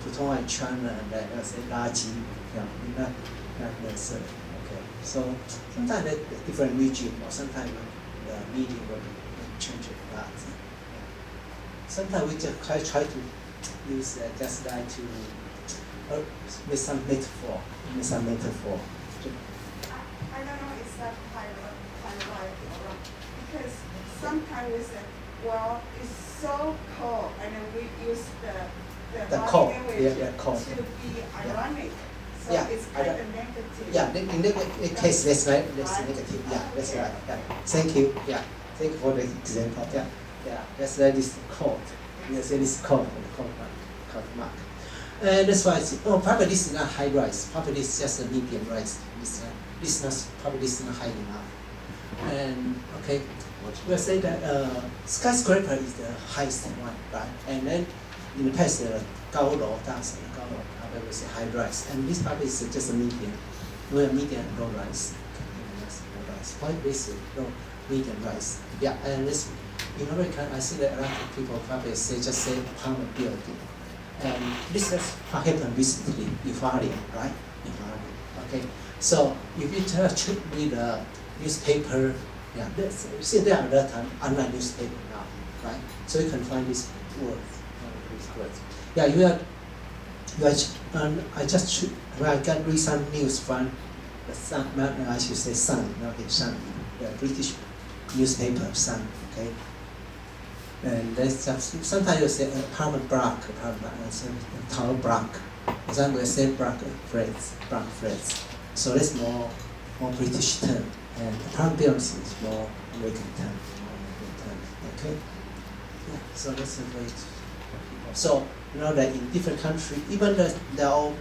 普通话 in China, and say 垃圾. Yeah, not necessary. Okay. So sometimes the different region, or sometimes the meaning will change a lot. Sometimes we just try to use just like to make some metaphor. I don't know if that's hierarchy or not, because sometimes we say, well, it's so cold, and then we use the cold, language to be ironic. So it's kind of negative. Yeah, in that case, that's right. That's negative. Yeah, that's right. Yeah. Thank you. Yeah, thank you for the example. Yeah. That's right. This cold. Yes, it is cold. Cold mark. And that's why probably this is not high rise. Probably this is just a medium rise. This is not probably this is not high enough. And okay, We'll say that skyscraper is the highest one, right? And then in the past, 高楼大厦, we will say high rise, and this part is just a medium. We're medium and low rise. Point is low, medium rise. Yeah, and this in America, I see that a lot of people probably just say apartment building. And this has happened recently in Bali, right? In Bali, okay. So if you just read a newspaper, yeah, see there are a lot of online newspaper now, right? So you can find this word, Yeah, I just I got recent news from the Sun, I should say Sun, not the Sun, the British newspaper Sun, okay. And there's just, sometimes you say apartment block, tower block. Sometimes we say block flats. So that's more British term, and apartment buildings is more American term. Okay. Yeah. So that's the way. So you know that in different countries, even they're all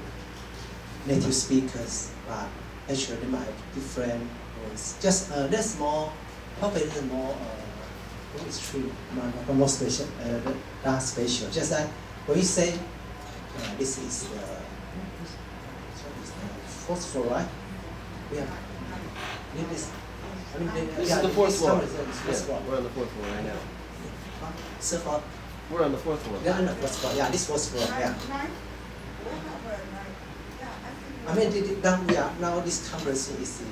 native speakers, but actually they might have different words. Just that's more, probably more. It's true, more special, not special. Just like when you say this is the fourth floor, right? Yeah. This is the fourth floor. Yeah, we're on the fourth floor right now. So far, we're on the fourth floor. Yeah, on the fourth floor. Yeah, this fourth floor. Yeah. I mean, now this conference is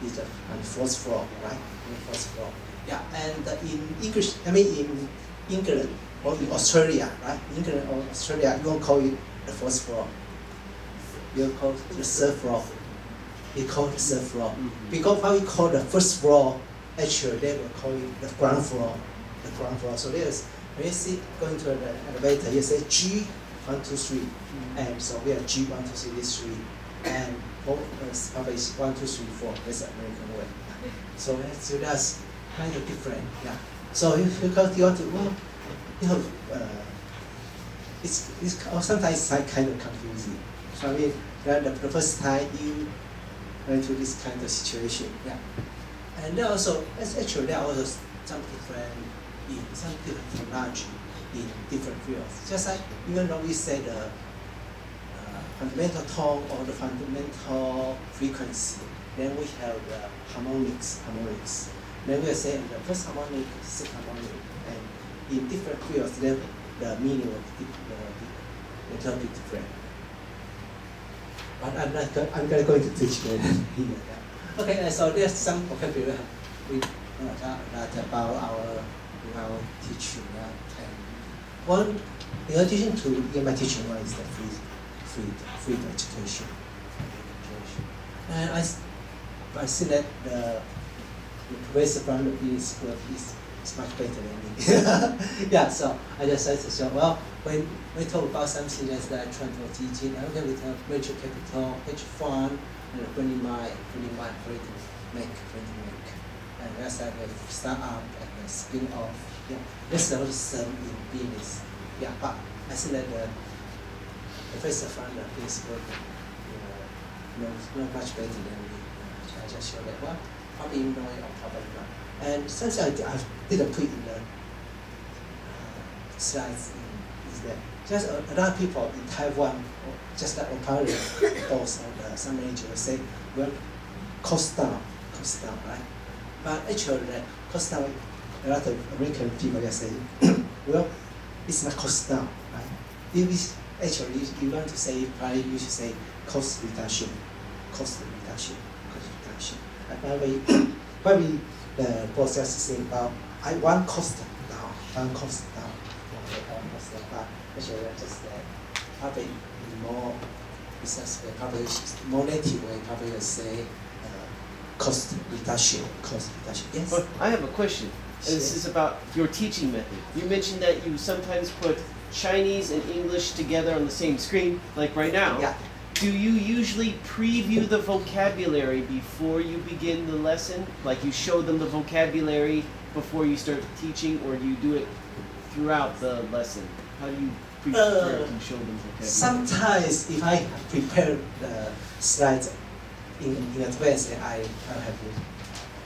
on the fourth floor, right? On the fourth floor. Yeah, and in English, I mean in England or in Australia, right? England or Australia, you won't call it the fourth floor. You call it the third floor. You call it the third floor. Mm-hmm. Because what we call the first floor, actually they will call it the ground floor. The ground floor. So there's, when you see going to the elevator, you say G 1, 2, 3, and so we are G 1, 2, 3, this 3, and probably 1, 2, 3, 4. That's the American way. So that's kind of different, yeah. So if you want to, well, you know, it's sometimes it's kind of confusing. So I mean, the first time you run into this kind of situation, yeah. And there also, actually, there are also some different technology in different fields. Just like even though we say the fundamental tone or the fundamental frequency, then we have the harmonics. Then we say the first harmonic, second harmonic, and in different fields, then the meaning will be a little bit different. But I'm not going to teach here. Okay, so there's some vocabulary about our teaching. And one, in addition to EMI teaching, one is the free education. And I see that the professor from the business school is much better than me. Yeah, so I just said to show, well, when we talk about something that's like transfer teaching, okay, we have venture capital, hedge fund, and printing make. And that's like a startup and a spin off. Yeah, that's the whole term in business. Yeah, but I see that the professor from the business school knows much better than me. I just show that, well, probably you know it or probably not. And since I didn't put in the slides, is that just a lot of people in Taiwan, just like apparently boss or some manager will say, well, cost down, right? But actually, cost down, a lot of American people are saying, well, it's not cost down, right? It is actually, you want to say, probably you should say cost reduction. And probably the boss just saying about, I want cost down. But actually, just probably more business way, probably more native way, probably say cost reduction. Yes. But I have a question. And this is about your teaching method. You mentioned that you sometimes put Chinese and English together on the same screen, like right now. Yeah. Do you usually preview the vocabulary before you begin the lesson? Like you show them the vocabulary before you start teaching, or do you do it throughout the lesson? How do you prepare to show them vocabulary? Sometimes if I prepare the slides in advance, I have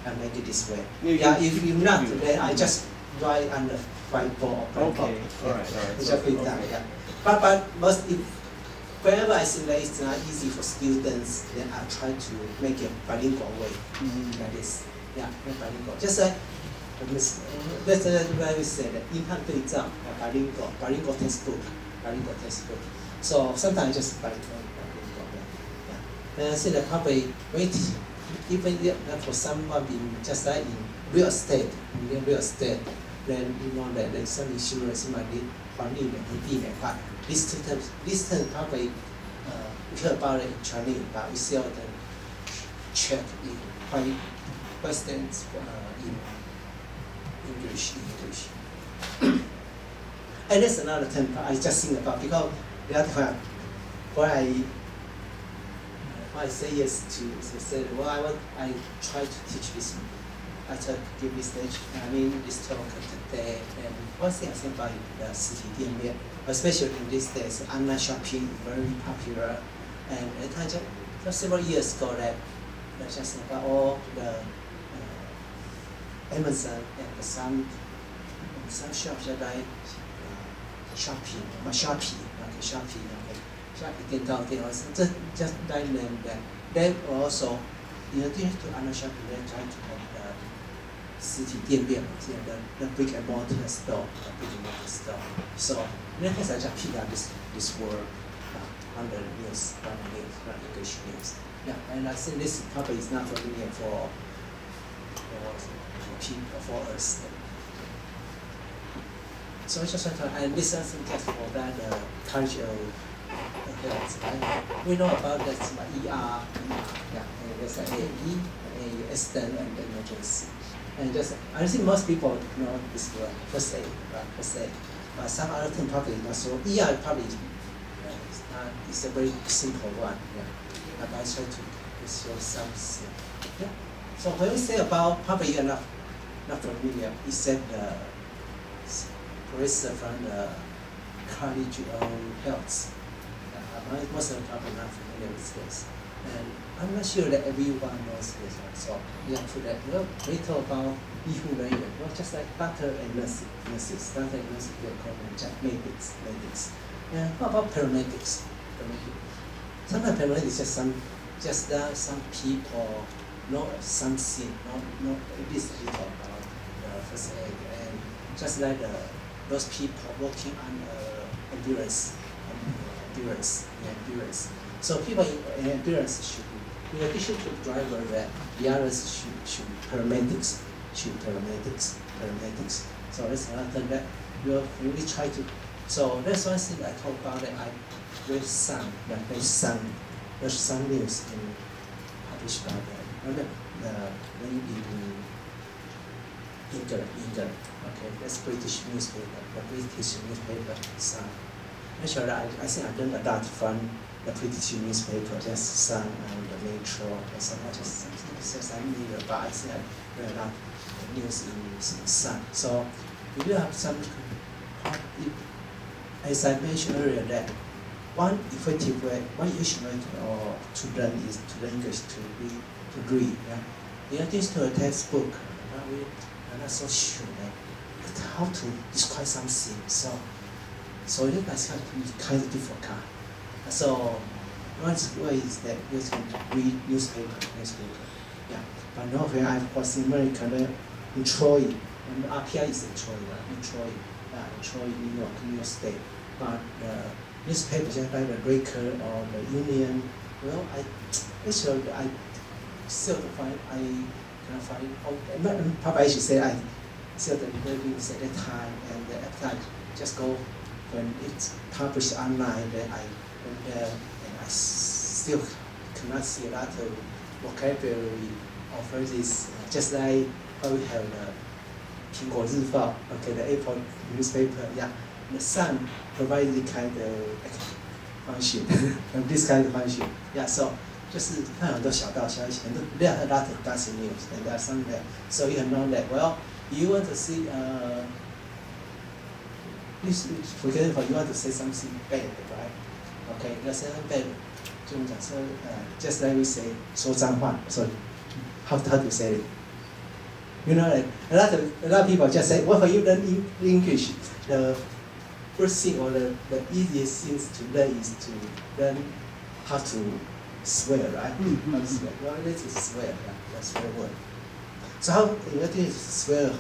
I make it this way. Yeah, if you not, then I just write on the whiteboard or blackboard. Okay, alright. Just put it down, yeah. But most if wherever I see that it's not easy for students, then I try to make it bilingual way, like this. Yeah, make bilingual. Just like that's why we say that 英汉对照 bilingual textbook. So sometimes just bilingual. Yeah. And I say that probably even for someone in just like in real estate, then you know that there's some insurance might be funding and but this term probably we heard about it in Chinese, but we still check in quite questions in English. And that's another term I just think about because the other one why I say yes to say well I try to teach this. I try to give this this talk today, and one thing I think about the 实体店面, especially in these days, online shopping very popular, and just several years ago that just about all the Amazon and some shops that I Shopee,电到店或是这 just like them that they also in addition to online shopping they try to have the 实体店面 the brick and mortar store, So in that case I just pick up this word on the news, on English news. Yeah, and I think this probably is not familiar for people, for us. So I just want to, and this is just for that cultural health, right? We know about that ER, yeah, and there's an AE, an accident, and emergency. And just, I think most people know this word, first aid, right? First aid. But some other thing probably not so. ER probably it's a very simple one, yeah. But I try to show something. Yeah. So when we say about probably you're not familiar, he said the professor from the College of Health. Most of the people are not familiar with this. And I'm not sure that everyone knows this. So yeah, for that, we talk about 医护人员, just like doctor and nurses, doctor and nurses, we call them just medics. And what about paramedics? Sometimes paramedics just some people know something, know at least a little about first aid, and just like those people working on ambulance. So people in ambulance should be, in addition to the driver, that the others should be paramedics. So that's another thing that we really try to. So that's one thing I talk about that I read there's some news published by in England. Okay, that's British newspaper. The British newspaper Sun. Actually, I think I learned a lot from the British newspaper, just Sun and the Metro, and some other things I knew, but I think I read a lot of news in Sun. So we do have some, as I mentioned earlier, that one effective way, one useful way to learn is to learn English, to read. Yeah? In addition to a textbook, we are not so sure how to describe something. So it is kind of difficult. So one way is that you can read newspaper. Yeah. But now when I was in America, in Troy, and RPI is in Troy, New York State. But newspapers like the Breaker or the Union, well, I still cannot find. Probably I should say I still the news at that time, and at that time just go when it's published online. Then I went there, and I still cannot see a lot of vocabulary or phrases. Just like how we have the 苹果日报, okay, the Apple newspaper, yeah. The Sun provides this kind of function, this kind of function, yeah. So 就是看很多小道消息，there are a lot of gossip news, and there are some there. So you know that. Well, you want to see, for example, you want to say something bad, right? Okay, let's say bad. 就讲说，just like we say 说脏话，so how to say it? You know, like, a lot of people just say, well, when you learn English, the first thing or the easiest things to learn is to learn how to swear, right? How to swear. Well, this is swear, yeah, that's swear word. So how in order to swear,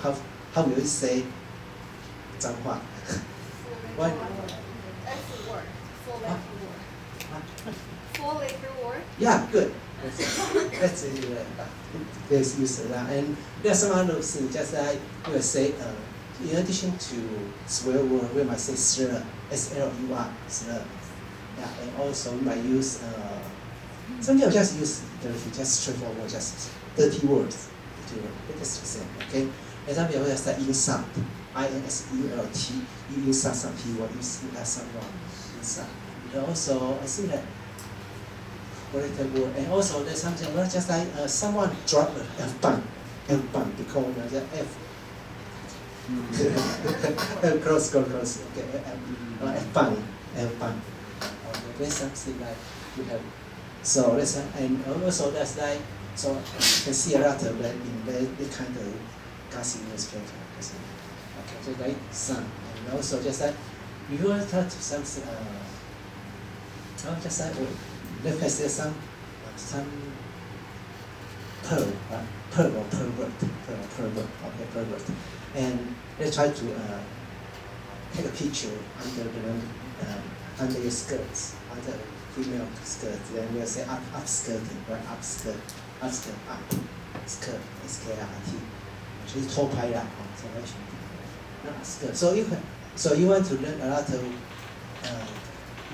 how will you say 脏话? What? That's the word. Four letter word. Four letter word. Yeah, good. That's it. There's use of that. And there's some other things, just like we will say, in addition to swear word, we might say slur, S-L-U-R, slur. Yeah, and also we might use, some people just use dirty, just straightforward, just dirty words. It's the same, okay? And some people just say insult, I-N-S-U-L-T, you insult some people, you insult someone, insult. And also, I see that word, and also there's something not just like someone dropped an F-bomb, because the F. Close, okay, F-bomb. Okay, there's something like we have. So that's and also that's like, so you can see a lot of that in the kind of gossip newspaper. Okay, so like some, and also just like if you want to talk to something, just like let's say some pearl or pervert, okay, pervert, and they try to take a picture under your skirts, under female skirts. Then we'll say upskirting, right? Upskirt, up, skirt, S-K-R-T. 就是偷拍啦，才会选那 skirt. So you want to learn a lot of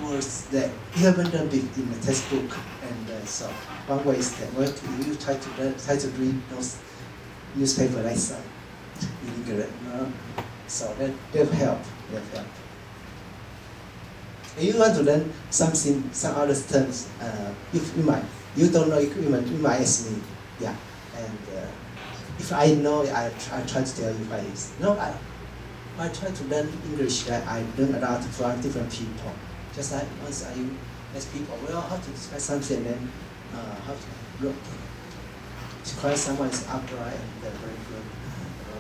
words that you haven't done in the textbook, and so one way is that you try to read those newspaper like some illiterate, so they'll help. And you want to learn something, some other terms. If you don't know, you might ask me, yeah. And if I know, I try to tell you what it is. No, I try to learn English that I learn a lot from different people. Just like once I ask people, well, how to describe something, then how to look. Describe someone is upright and they're very good,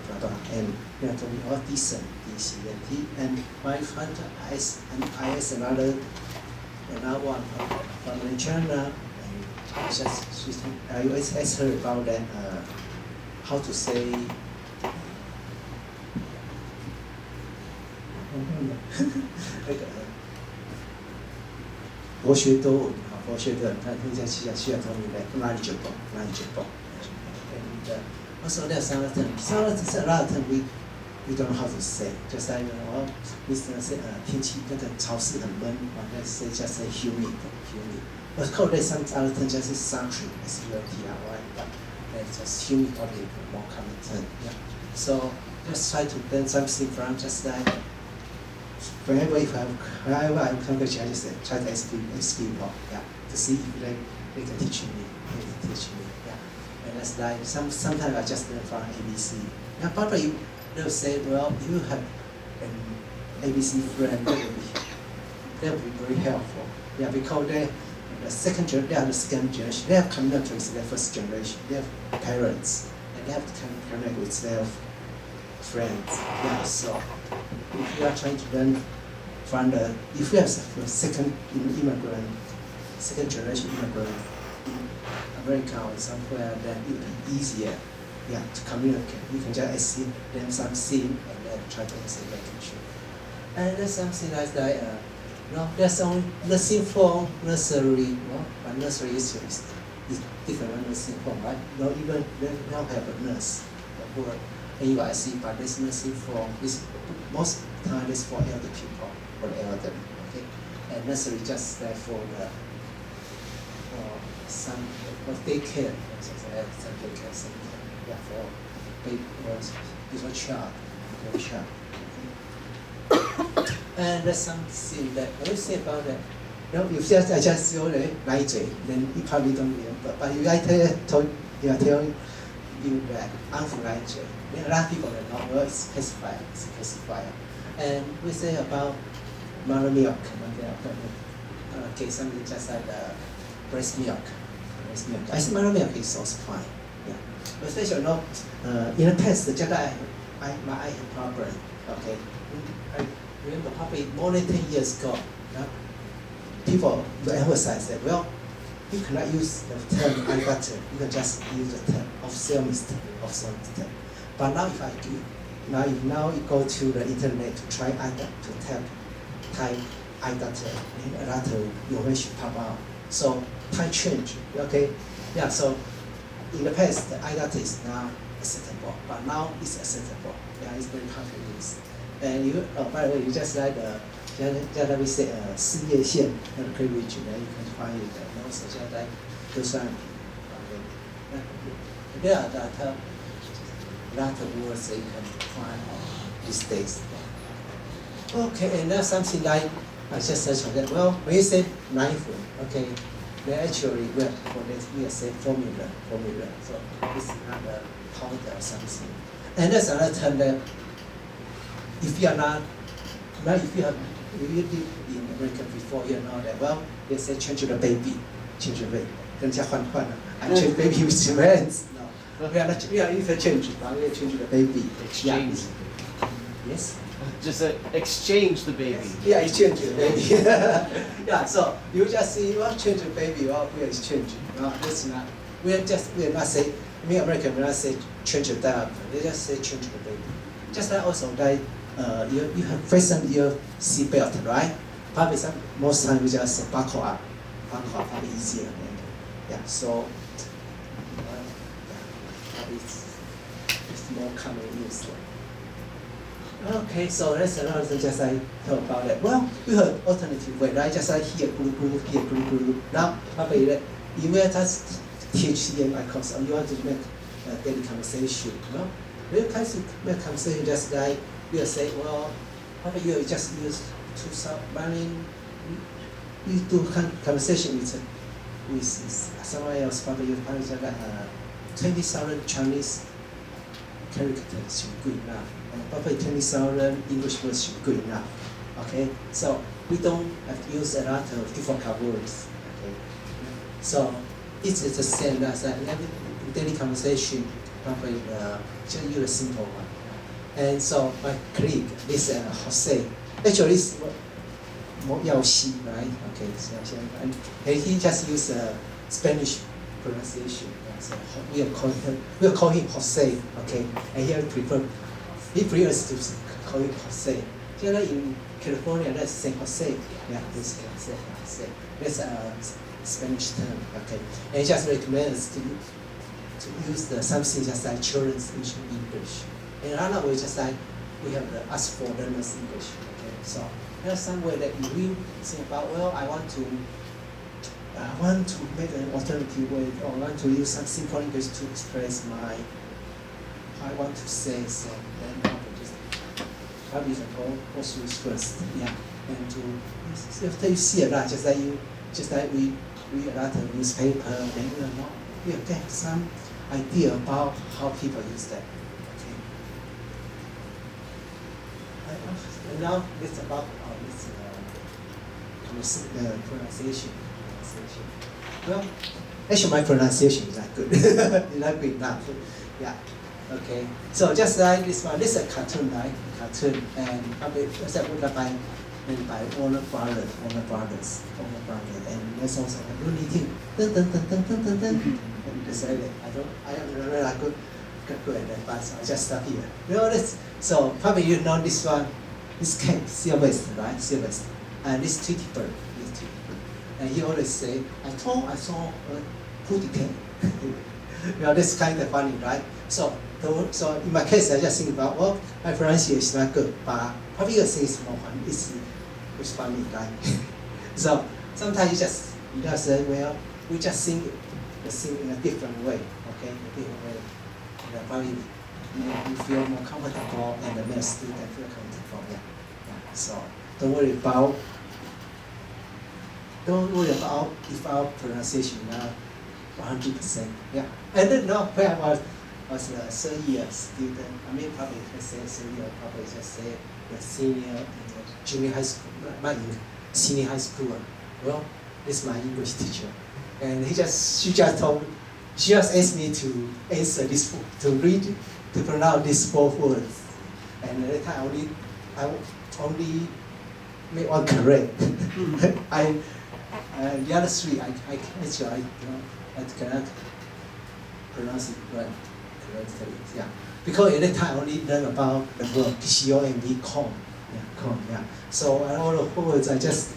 blah, blah, blah. And you have to be all decent, D-C-N-T. And my friend, I asked another one from Nigeria, and I always asked her about that, how to say, like, 博学多闻，博学的，他更加需要聪明的 knowledgeable. And also there's some other terms. A lot of terms we don't know how to say. Just like Mr. say 天气那个潮湿很闷，let's say just say humid. Of course there's some other terms just say sultry, S-U-L-T-R-Y, but just humid probably more common term. Yeah. So just try to learn something from just like. Whenever I come to China, I just try to ask people, yeah, to see if they can teach me, yeah. And that's like sometimes I just learn from ABC. Now probably they'll say, well, if you have an ABC friend, that would be very helpful. Yeah, because they are the second generation. They have connected with their first generation. They have parents, and they have to connect with their friends. Yeah, so if you are trying to learn from if you have a second generation immigrant in America or somewhere, then it will be easier, yeah, to communicate. You can just ask them something and then try to answer their question. And there's something like that, there's only nursing form, nursery, but nursery is different than nursing form, right? Even they don't have a nurse, the word AYC, but this nursing form is most time is for elder people or the elderly, okay? And nursery just like for the some daycare, some daycare center, yeah, for baby or before child, okay? And there's something that I will say about that. If I just say then you probably don't remember. But if I tell you that I'm from Nigeria, a lot of people don't know, well, it's pacifier. And we say about mother milk, okay, something just like breast milk. I say mother milk is also fine, yeah. especially in the past, just my eye had problem. Okay, I remember probably more than 10 years ago, people emphasize that, well, you cannot use the term eye doctor, you can just use the term ophthalmist. But now if I do, now you go to the internet to try to type eye doctor, and a lot of information pop out. So time change, okay? Yeah, so in the past, the eye doctor is not acceptable, but now it's acceptable. Yeah, it's very hard to use. And you, by the way, you just like let me say 事业线那个 privilege 呢，you can find it. And also just like 就算 there are a lot of words that you can find these days. Okay, and that's something like I just said that. Well, when you say mindful, okay, then actually we say formula. So it's not a powder or something. And that's another term that if you are not, if you live in America before, you know that, well, they say change the baby. 跟人家换了 I change baby with your hands. No, we are interchange, but we change the baby. Exchange. Yeah. Yes. Just exchange the baby. Yeah, exchange the baby. Yeah, so you just say you want to change the baby, well, we are exchanging. No, that's not. We are not say. Me American, we not say change the diaper. They just say change the baby. Just like also like you have fasten your seatbelt, right? Probably most time we just say buckle up. Buckle up probably easier. Yeah, so it's more common use. Okay, so that's another thing just I talk about that. Well, we have alternative way, right? Just like here, group. Now, probably that you will just teach EMI course, or you want to make a daily conversation, you know? When you kind of make conversation, just like you'll say, well, probably you just use you do conversation with someone else, probably you probably just 20,000 Chinese characters should be good enough. And probably 20,000 English words should be good enough. Okay, so we don't have to use a lot of different words. Okay, so it's the same as in daily conversation. Probably just use a simple one. And so my colleague, this Jose, actually is more Yao Xi, right? Okay, so and he just used Spanish pronunciation. So we'll call him Jose, okay? And he prefers to call him Jose. Just in California, that's San Jose. Yeah, this Jose. That's a Spanish term, okay? And he just recommends to use something just like children's English. And another way, just like we have the ask for learners English, okay? So there's some way that you really think about, well, I want to make an alternative way, or I want to use some simple English to express I want to say, then probably you can go through first, yeah. And after you see a lot, just like we read a lot of newspaper, then you get some idea about how people use that. Okay. And now it's about pronunciation. Well, actually my pronunciation is not good. It's not good enough. Yeah. Okay. So just like this one, this is a cartoon, right? Cartoon, and probably that's by Warner Brothers, and there's also a really thing. And decided I don't remember I could good at that, but so I just stop here. You know this? So probably you know this one. This cat, Sylvester, right? Sylvester, and this Tweety bird. And he always say, I saw a pooty cat. You know, that's kind of funny, right? So in my case, I just think about, well, my pronunciation is not good, but probably the thing is more fun. It's funny, right? So sometimes you just say, well, we just sing in a different way, okay? A different way. And probably you feel more comfortable, and the male student feel comfortable. Yeah. So don't worry about if our pronunciation is not 100%. Yeah. I don't know where I was a third year student. I mean, probably say third year, probably just say the senior in junior high school, not in senior high school. Well, this is my English teacher, and she just told she just asked me to answer this, to read, to pronounce these 4 words. And at that time, I only made one correct. The other 3, I cannot pronounce it right, correctly. Yeah. Because at that time, I only learned about the word C-O-M-B, comb. Yeah, comb, yeah. So all the 4 words, I just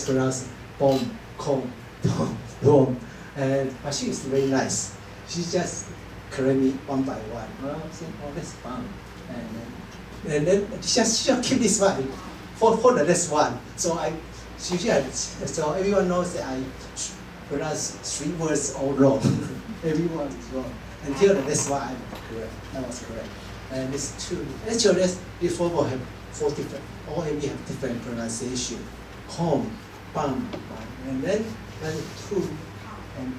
pronounce bomb, comb, tom, bomb. And but she is very nice. She just correct me one by one. Well, I said, oh, that's fun. And then she just keep this one for the next one. So so everyone knows that I pronounce 3 words all wrong. Everyone is wrong. Until the next one, I'm correct. I was correct. And it's 2. Actually, these 4 words have 4 different. All of them have different pronunciation. Home, bum, and then 2 and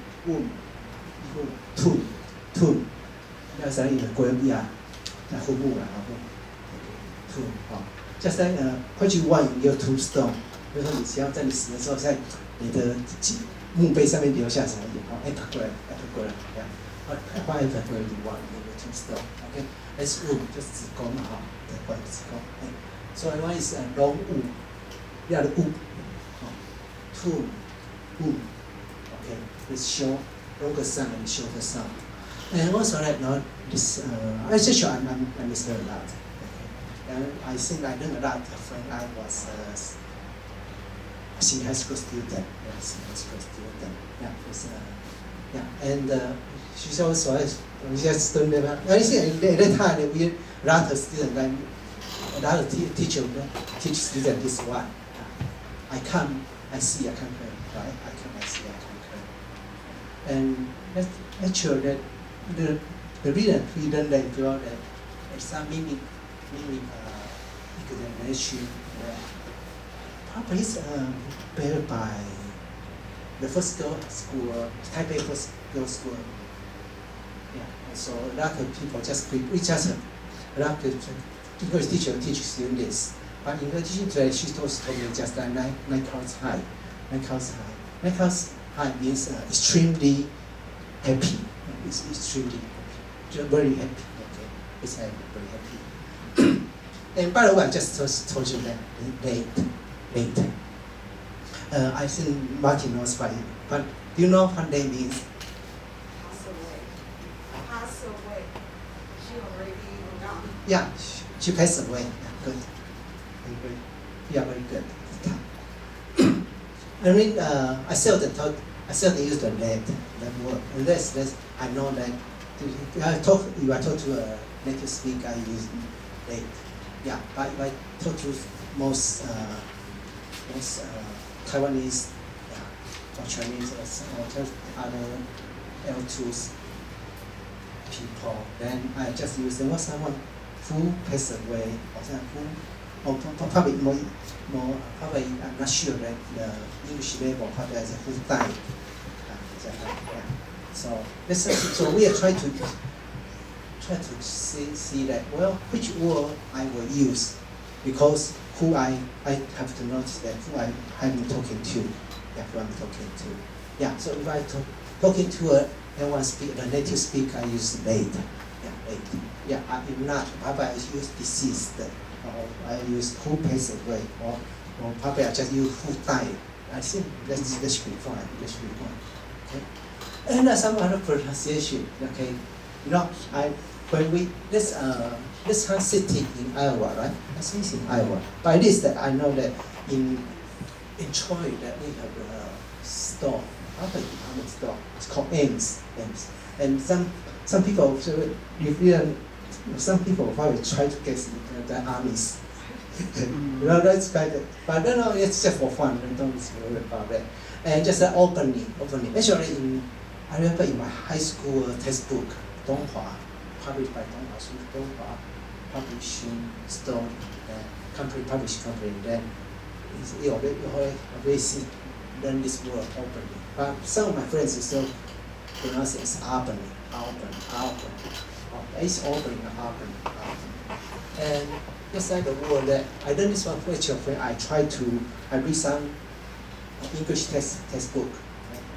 two. That's like in the Korea, two. Just like what you want in your tombstone. 就是说你只要在你死的时候，在你的墓碑上面留下什么也好，put 过来 yeah. Whatever you want in your tombstone. Okay, that's 就是子宫嘛，关于子宫。So one is long 第二个tomb, okay, it's short, longer sound and shorter sound. And also right now, this I understand a lot. Okay. And I think I learned a lot when I was a senior high school student. Yeah, and she's also just don't remember. I think at that time we a lot of students, like a lot of teachers teach students this one. I come, I see, I conquer, right? I come, I see, I conquer. And actually, that the reason we learn that because there's some meaning examination. Probably is prepared by the first girls' school, Taipei first girls' school. Yeah, and so a lot of people a lot of English teacher teach students. But in addition to that, she told me just that 9 class high. 9 class high means extremely happy. It's extremely happy. Very happy. Okay, it's very happy. And by the way, I just told you that late. I think Martin knows by it. But do you know what late means? Pass away. She already gone. Yeah, she passed away. Yeah, good. Yeah, very good. I mean, I seldom use the that word. Unless I know that if I talk to a native speaker, I use late. Yeah, but if I talk to most Taiwanese or Chinese or just other L2s people, then I just use the word someone who passed away or someone who, or probably more probably I'm not sure that the English label probably as who died. So we are trying to see that, well, which word I will use, because who I have to notice that who I'm talking to. Yeah, who I'm talking to. Yeah, so if I talking to the native speaker, I use late. Yeah, late. Yeah, if not, probably I use deceased, or I use who passed away, or probably I just use who died. I think that should be fine. Okay. And some other pronunciation. Okay, you know, this one city in Iowa, right? I think it's in Iowa. But at least that I know that in Troy that we have a store, a department store. It's called Ames. And some people, some people probably try to guess the armies. You know, that's kind of, but no, it's just for fun. Don't worry about that. And just openly. Actually, I remember in my high school textbook, Donghua, published by Donghua Publishing Store, publishing company. Then you always learn this word openly. But some of my friends still pronounce it as Albany. It's open. And just like the word that I learned this one when I read some English textbook.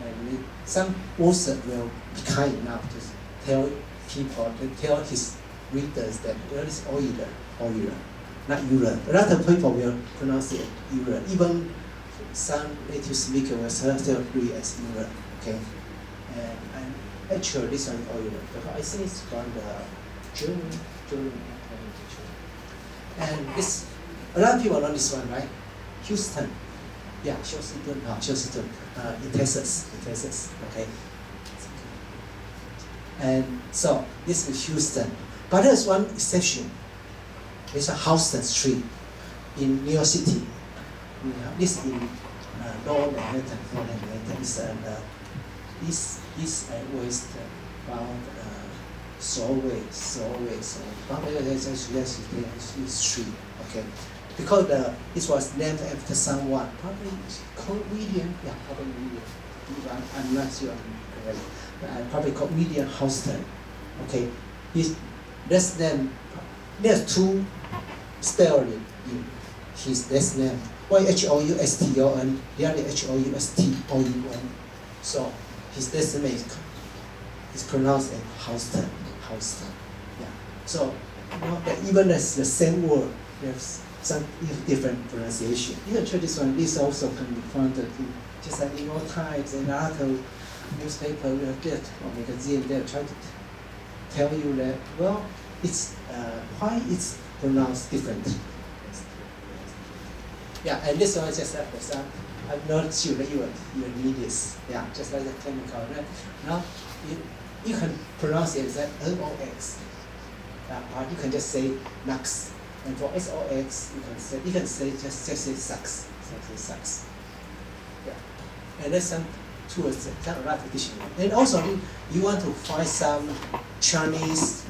And some author will be kind enough to tell people, to tell his readers that well, it's Euler, not Euler. A lot of people will pronounce it Euler. Even some native speakers will still read as Euler. Okay, and actually this one Euler, because I think it's from the German. And this, a lot of people know this one, right? Houston. Yeah, Houston, in Texas, okay. And so this is Houston, but there's one exception. It's a Houston Street in New York City. This in Lower Manhattan. It's east and west around Solway. Street, okay. Because it was named after someone, probably called William. Yeah, probably William. I'm not sure I'm correct. Probably called William Houston. Okay, that's name. There's two spelling in his last name. One Houston, the other Houston. So his last name is pronounced as Houston. Yeah. So even as the same word, there's some different pronunciation. You can try this one. This also can be found in just like New York Times and other newspaper or magazine. They'll try to tell you that it's why it's pronounced different. Yeah, and this one just like for some. I'm not sure that you need this. Yeah, just like the chemical. Right? Now you can pronounce it as NOX. Or you can just say NUX. And for SOX, you can say just say sucks. Sucks. Yeah. And there's some tools that are a lot of dictionary. And also, you want to find some Chinese.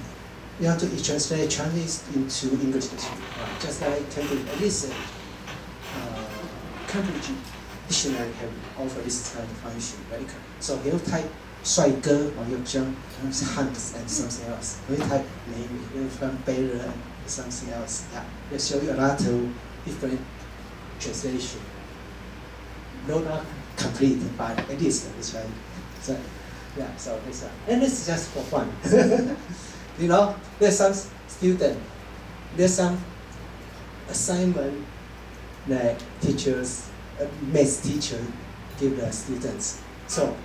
You have to translate Chinese into English dictionary. Right? Just like Cambridge, at least Cambridge dictionary have offer this kind of function. Right? So he'll type 帅哥 or you'll jump Hans and something else. He'll type name, he'll find better and something else. Yeah, they show you a lot of different translation. No, not complete, but at least it's right. So, yeah, so this one. And this is just for fun. You know, there's some student, there's some assignment that teachers, math teacher give the students. So,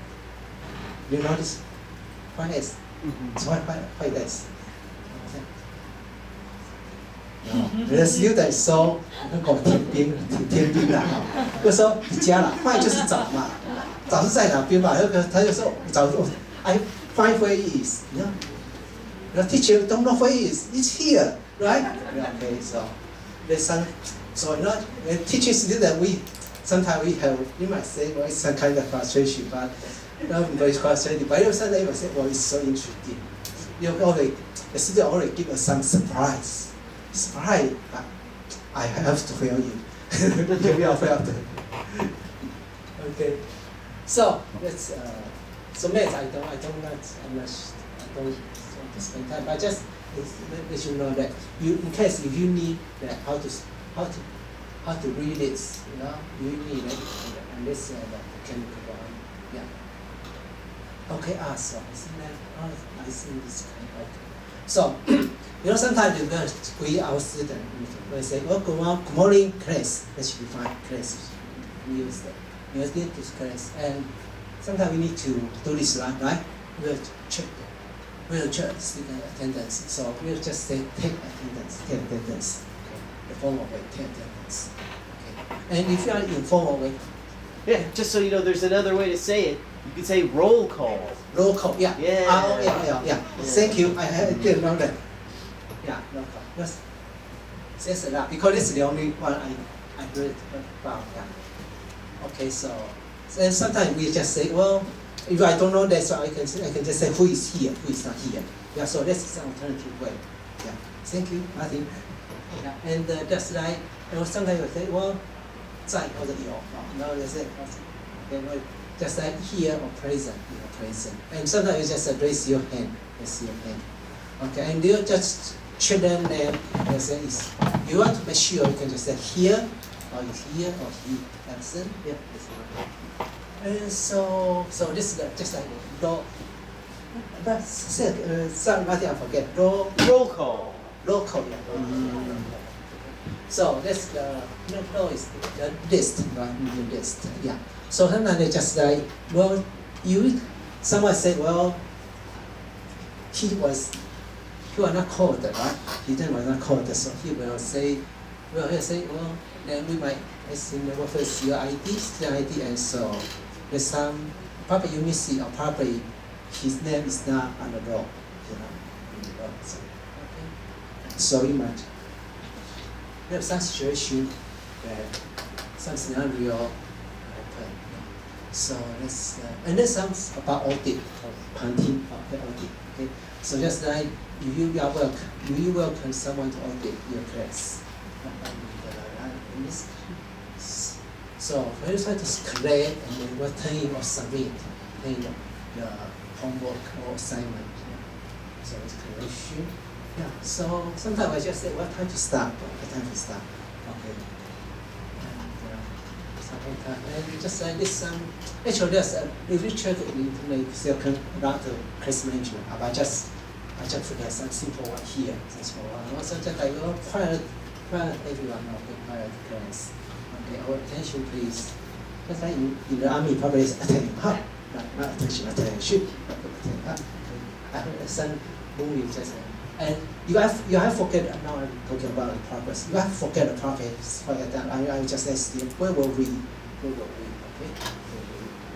you notice, why is? So why is? The student 说那个天兵啦，就说你家啦，坏就是找嘛，找是在哪边嘛？他就说找I find where he is. The teacher don't know where he is. It's here, right? Okay, so there's some. So teaching student sometimes we have, you might say, it's some kind of frustration, but not very frustrating. But sometimes you say, it's so interesting. The student already give us some surprise. Surprise! I have to fail you. You will fail. Okay. So let's. So math, I don't want to spend time. But just let you know that in case if you need that how to read it, you need it, and this the chemical bond. Yeah. Okay. So isn't that? I think this kind of. So. Sometimes we our students will say, good morning, class. That should be fine, class. We use that. We use this class. And sometimes we need to do this, right? We'll check student attendance. So we'll just say, take attendance. Okay. The formal way, take attendance. Okay. And if you are informal way. Yeah, just so you know, there's another way to say it. You could say roll call. Roll call, yeah. Yeah. Thank you. I didn't know that. Yeah, no problem. That's a lot because this is the only one I read about. Yeah. Okay, so and sometimes we just say, if I don't know that, so I can just say who is here, who is not here. Yeah, so that's an alternative way. Yeah. Thank you, Martin. Yeah, and that's like sometimes you say, 在或者有. No, they say just like here or present, present. And sometimes you just raise your hand. Okay, and you just children name, you want to make sure you can just say here, or here, or he, absent, yeah, And so this is just like roll. But sorry, one thing I forget. Roll call. Local, yeah. So that's the no is the list, right? The list, yeah. So sometimes they just like, well, someone said, well, he was not called, right? He then was not called, so he will say, well, then we might assume the first your ID, and so there's some probably you miss it, or probably his name is not on the roll, in the roll. So, okay. So you might have some situation where some scenario happen. So let's and then some about audit, punting, audit. Okay. So just like you welcome someone to audit your class. In this, so when you try to create and then what time or submit, the homework or assignment. Yeah. So it's creation. Yeah. So sometimes I just say what time to start. Okay. And just like this, actually there's if you check the internet, still can about the class management. But I just put some simple one here. And also just like quiet everyone, okay, quiet class. Okay, our attention please. Just like in the army, probably is attention. Not attention. I heard some movie just and you have forget. Now I'm talking about the progress. You have forget the progress. For that, I just ask you, where will we? Okay.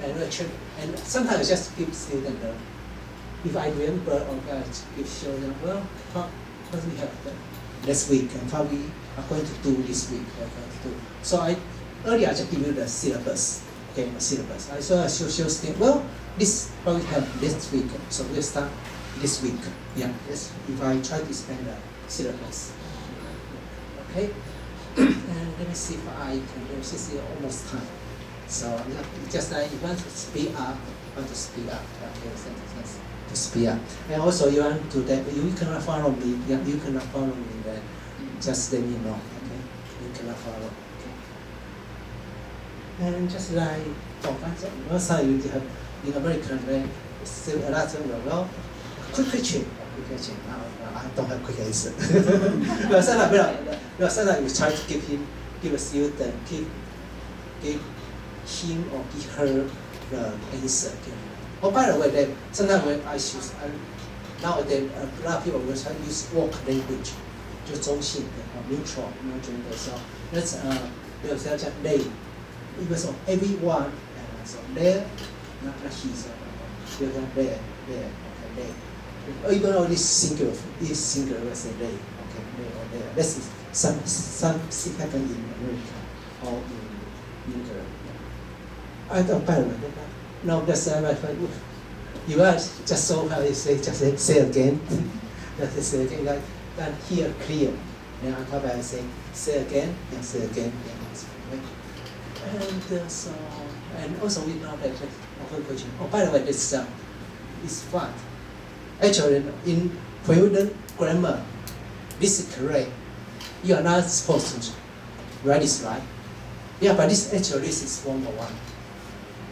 And sometimes I just give student if I remember or give show them, well, what we have next week and what we are going to do this week. So earlier I just give you the syllabus. Okay, the syllabus. I show student, well, this what we have next week. So we'll start this week. Yeah. Yes. If I try to explain the syllabus. Okay. And let me see if I can do this. Is almost time. So just like you want to speed up, Okay, to speed up. And also you want to that you cannot follow me. Yeah, you cannot follow me. Then just let me know. Okay. You cannot follow. Okay. And just like also you have in American way, still a lot of well, quick question. I don't have quick answer. Sometimes you try to give a student, give him or give her the answer. Oh, by the way, sometimes when nowadays a lot of people will try to use work language, 就中性的 neutral 的时候，那没有叫they，一个说 everyone， so they， 那 he 就叫 they， okay they。Even though this singular will say they, okay, they or they. This is some happen in America or in Europe. I don't buy it. No, that's you are just so how you say say again. Just say again like that here clear. Then on top I say again and say again. And also we know that question. Oh, by the way, this is fun. Actually, when you learn grammar, this is correct. You are not supposed to write this right. Yeah, but this is 101.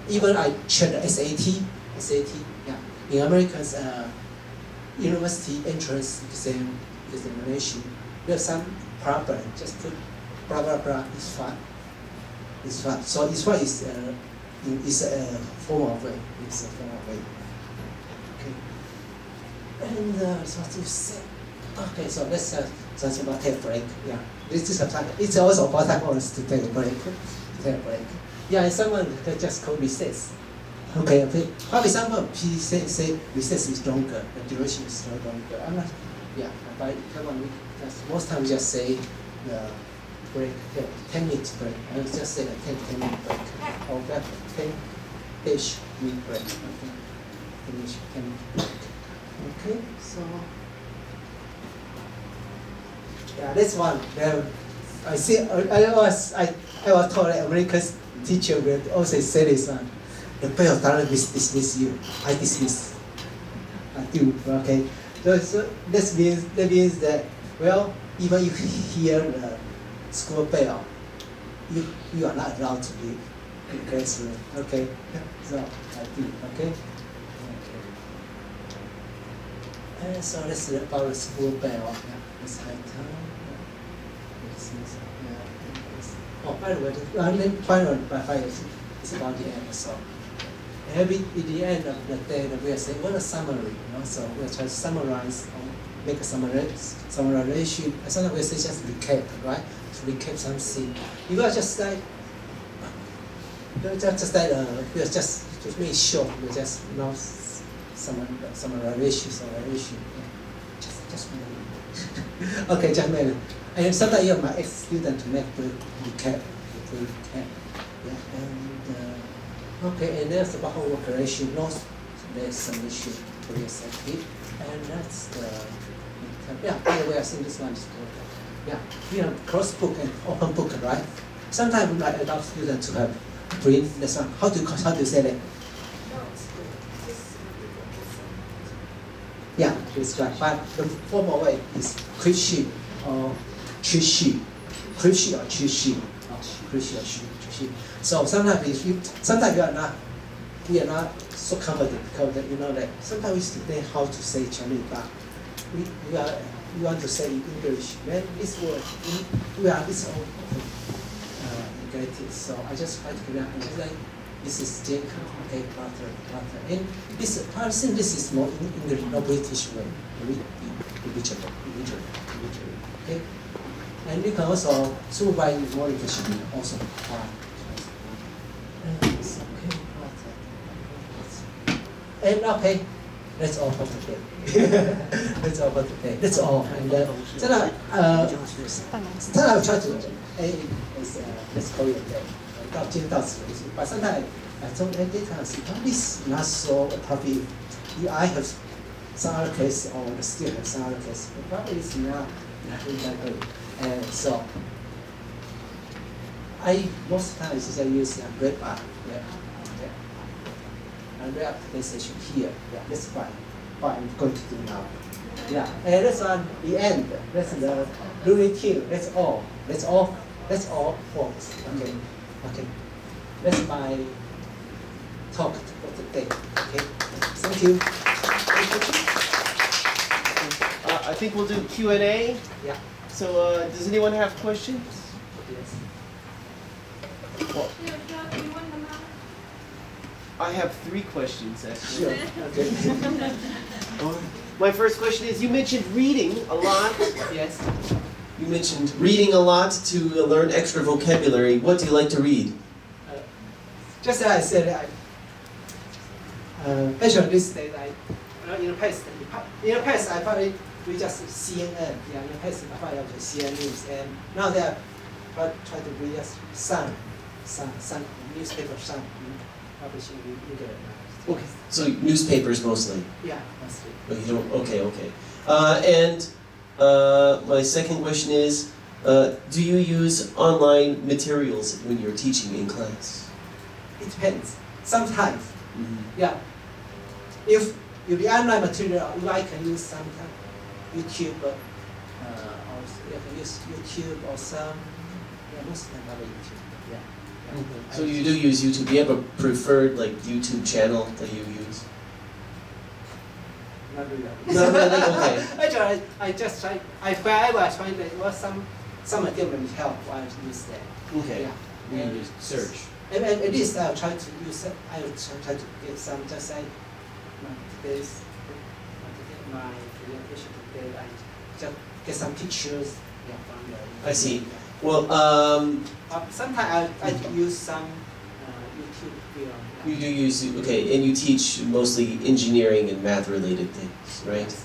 Even I check the SAT, yeah. In Americans, university entrance examination, there's some problem. Just put blah blah blah. It's fine. So it's fine. Is a formal way. It's a formal way. And so to say, okay, so let's talk about take a break. Yeah, it's also about time for us to take a break. Yeah, and someone can just call recess. Okay. Probably someone say recess is longer, the duration is longer. I'm not. Yeah, but come on, most times we just say the break, 10 minutes break. I will just say a 10-minute break, or 10-ish minute break. Okay, 10-ish 10-minute break. Okay, so yeah, this one. I see. I was told that American teacher will also say this one. The parent doesn't dismiss you. I dismiss. I do. Okay. So that means that well, even if you hear the school bell, you are not allowed to leave. classroom. Okay, so I do. Okay. And so let's see about the school bell. Yeah, it's high time. Oh, by the way, the final is about the end. So, every at the end of the day, we are saying what a summary. So we are trying to summarize, or make a summarization. Sometimes we say just recap, right? To recap something. If you are just like, we are just make sure we just summarization. Yeah. Just okay, just minute. And sometimes you might ask students to make the recap. Yeah, and okay, and there's about homework correction, notes, there's submission for your safety, and that's the yeah. By the way, I think this one is good. Yeah, we have closed book and open book, right? Sometimes we might allow students to have print this one. How do you say that? Yeah, it's right. But the formal way is quick sheet or cheat sheet. Quick sheet or cheat sheet. Quick sheet or cheat sheet. So sometimes we are not so confident because you know that sometimes we still know how to say Chinese, but we want to say in English. When this word we are this all negative. So I just try to figure out this is Jacob, okay, butter. And this I think this is more English, no British way. Individually. Okay? And you can also supervise more efficiently also. And okay, that's all for today. That's all for today. That's all. And then I'll try to let's call it a day. 到今天到此为止。But sometimes some data is not so probably. I have some other case or the student have some other case. But probably it's not that good. And so most times I use red bar. Yeah. And red application here. Yeah, that's fine. What I'm going to do now. Yeah. And that's on the end. That's the routine. That's all. That's all folks. Okay. That's my talk for today. Okay. Thank you. I think we'll do Q&A. Yeah. So does anyone have questions? Yes. Well, I have 3 questions actually. Sure. Okay. My first question is, you mentioned reading a lot. Yes. You mentioned reading a lot to learn extra vocabulary. What do you like to read? Just as I said, actually this day, in the past I probably read just CNN. Yeah, in the past I probably have CNN news, and now they are try to read just some newspaper, some publishing in the. Okay. So newspapers mostly. Yeah, mostly. But you don't. Okay. And my second question is, do you use online materials when you're teaching in class? It depends. Sometimes. Yeah. If the online material, I can use sometimes YouTube, or you can use YouTube or some. Yeah, most of them are YouTube. Yeah. So you do use YouTube. Do you have a preferred YouTube channel that you use? Not really. Not really? Okay. Actually, I just try. Wherever I find that some of them will help, I use that. Okay. Yeah. You use search. And at least I'll try to use it. I will try to get some. Just like my presentation today, I just get some pictures. Yeah, from the. I see. Well, sometimes I use some YouTube video. you do use okay, and you teach mostly engineering and math-related things, right?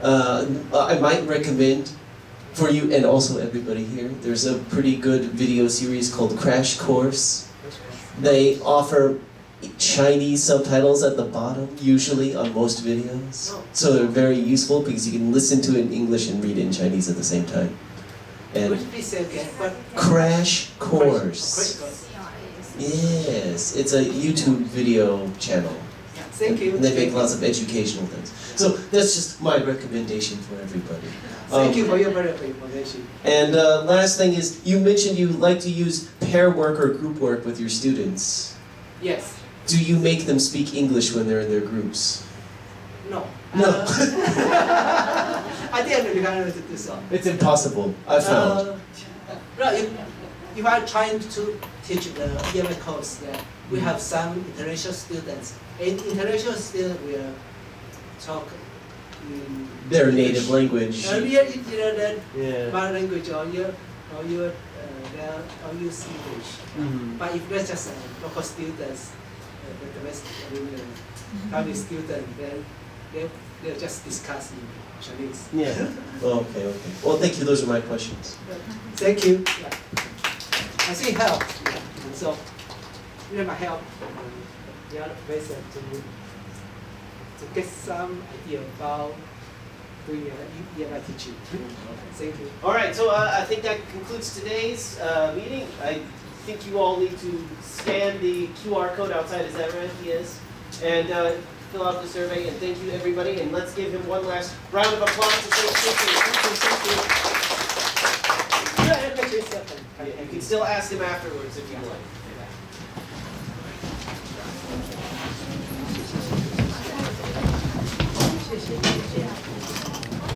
I might recommend for you and also everybody here. There's a pretty good video series called Crash Course. They offer Chinese subtitles at the bottom, usually on most videos. So they're very useful because you can listen to it in English and read it in Chinese at the same time. And Would you please say again? Crash Course. Yes, it's a YouTube video channel. Thank you. And they make lots of educational things. So that's just my recommendation for everybody. Thank you for your valuable information. And last thing is, you mentioned you like to use pair work or group work with your students. Yes. Do you make them speak English when they're in their groups? No. No. I didn't recommend to do so. It's impossible, I found. No, if I'm trying to teach the EMI course, we have some international students. And international students will talk in Their native language. Earlier, that Yeah. my language or your use English. But if they're just local students, the domestic private student, then they'll just discuss in Chinese. Yeah. Okay, okay. Well, thank you. Those are my questions. Thank you. Yeah. I think help. Yeah. And so, you my help. The other person to get some idea about doing EMI teaching. Thank you. All right, so I think that concludes today's meeting. I think you all need to scan the QR code outside. Is that right? Yes. And fill out the survey. And thank you, everybody. And let's give him one last round of applause to say thank you. You can still ask him afterwards if you like.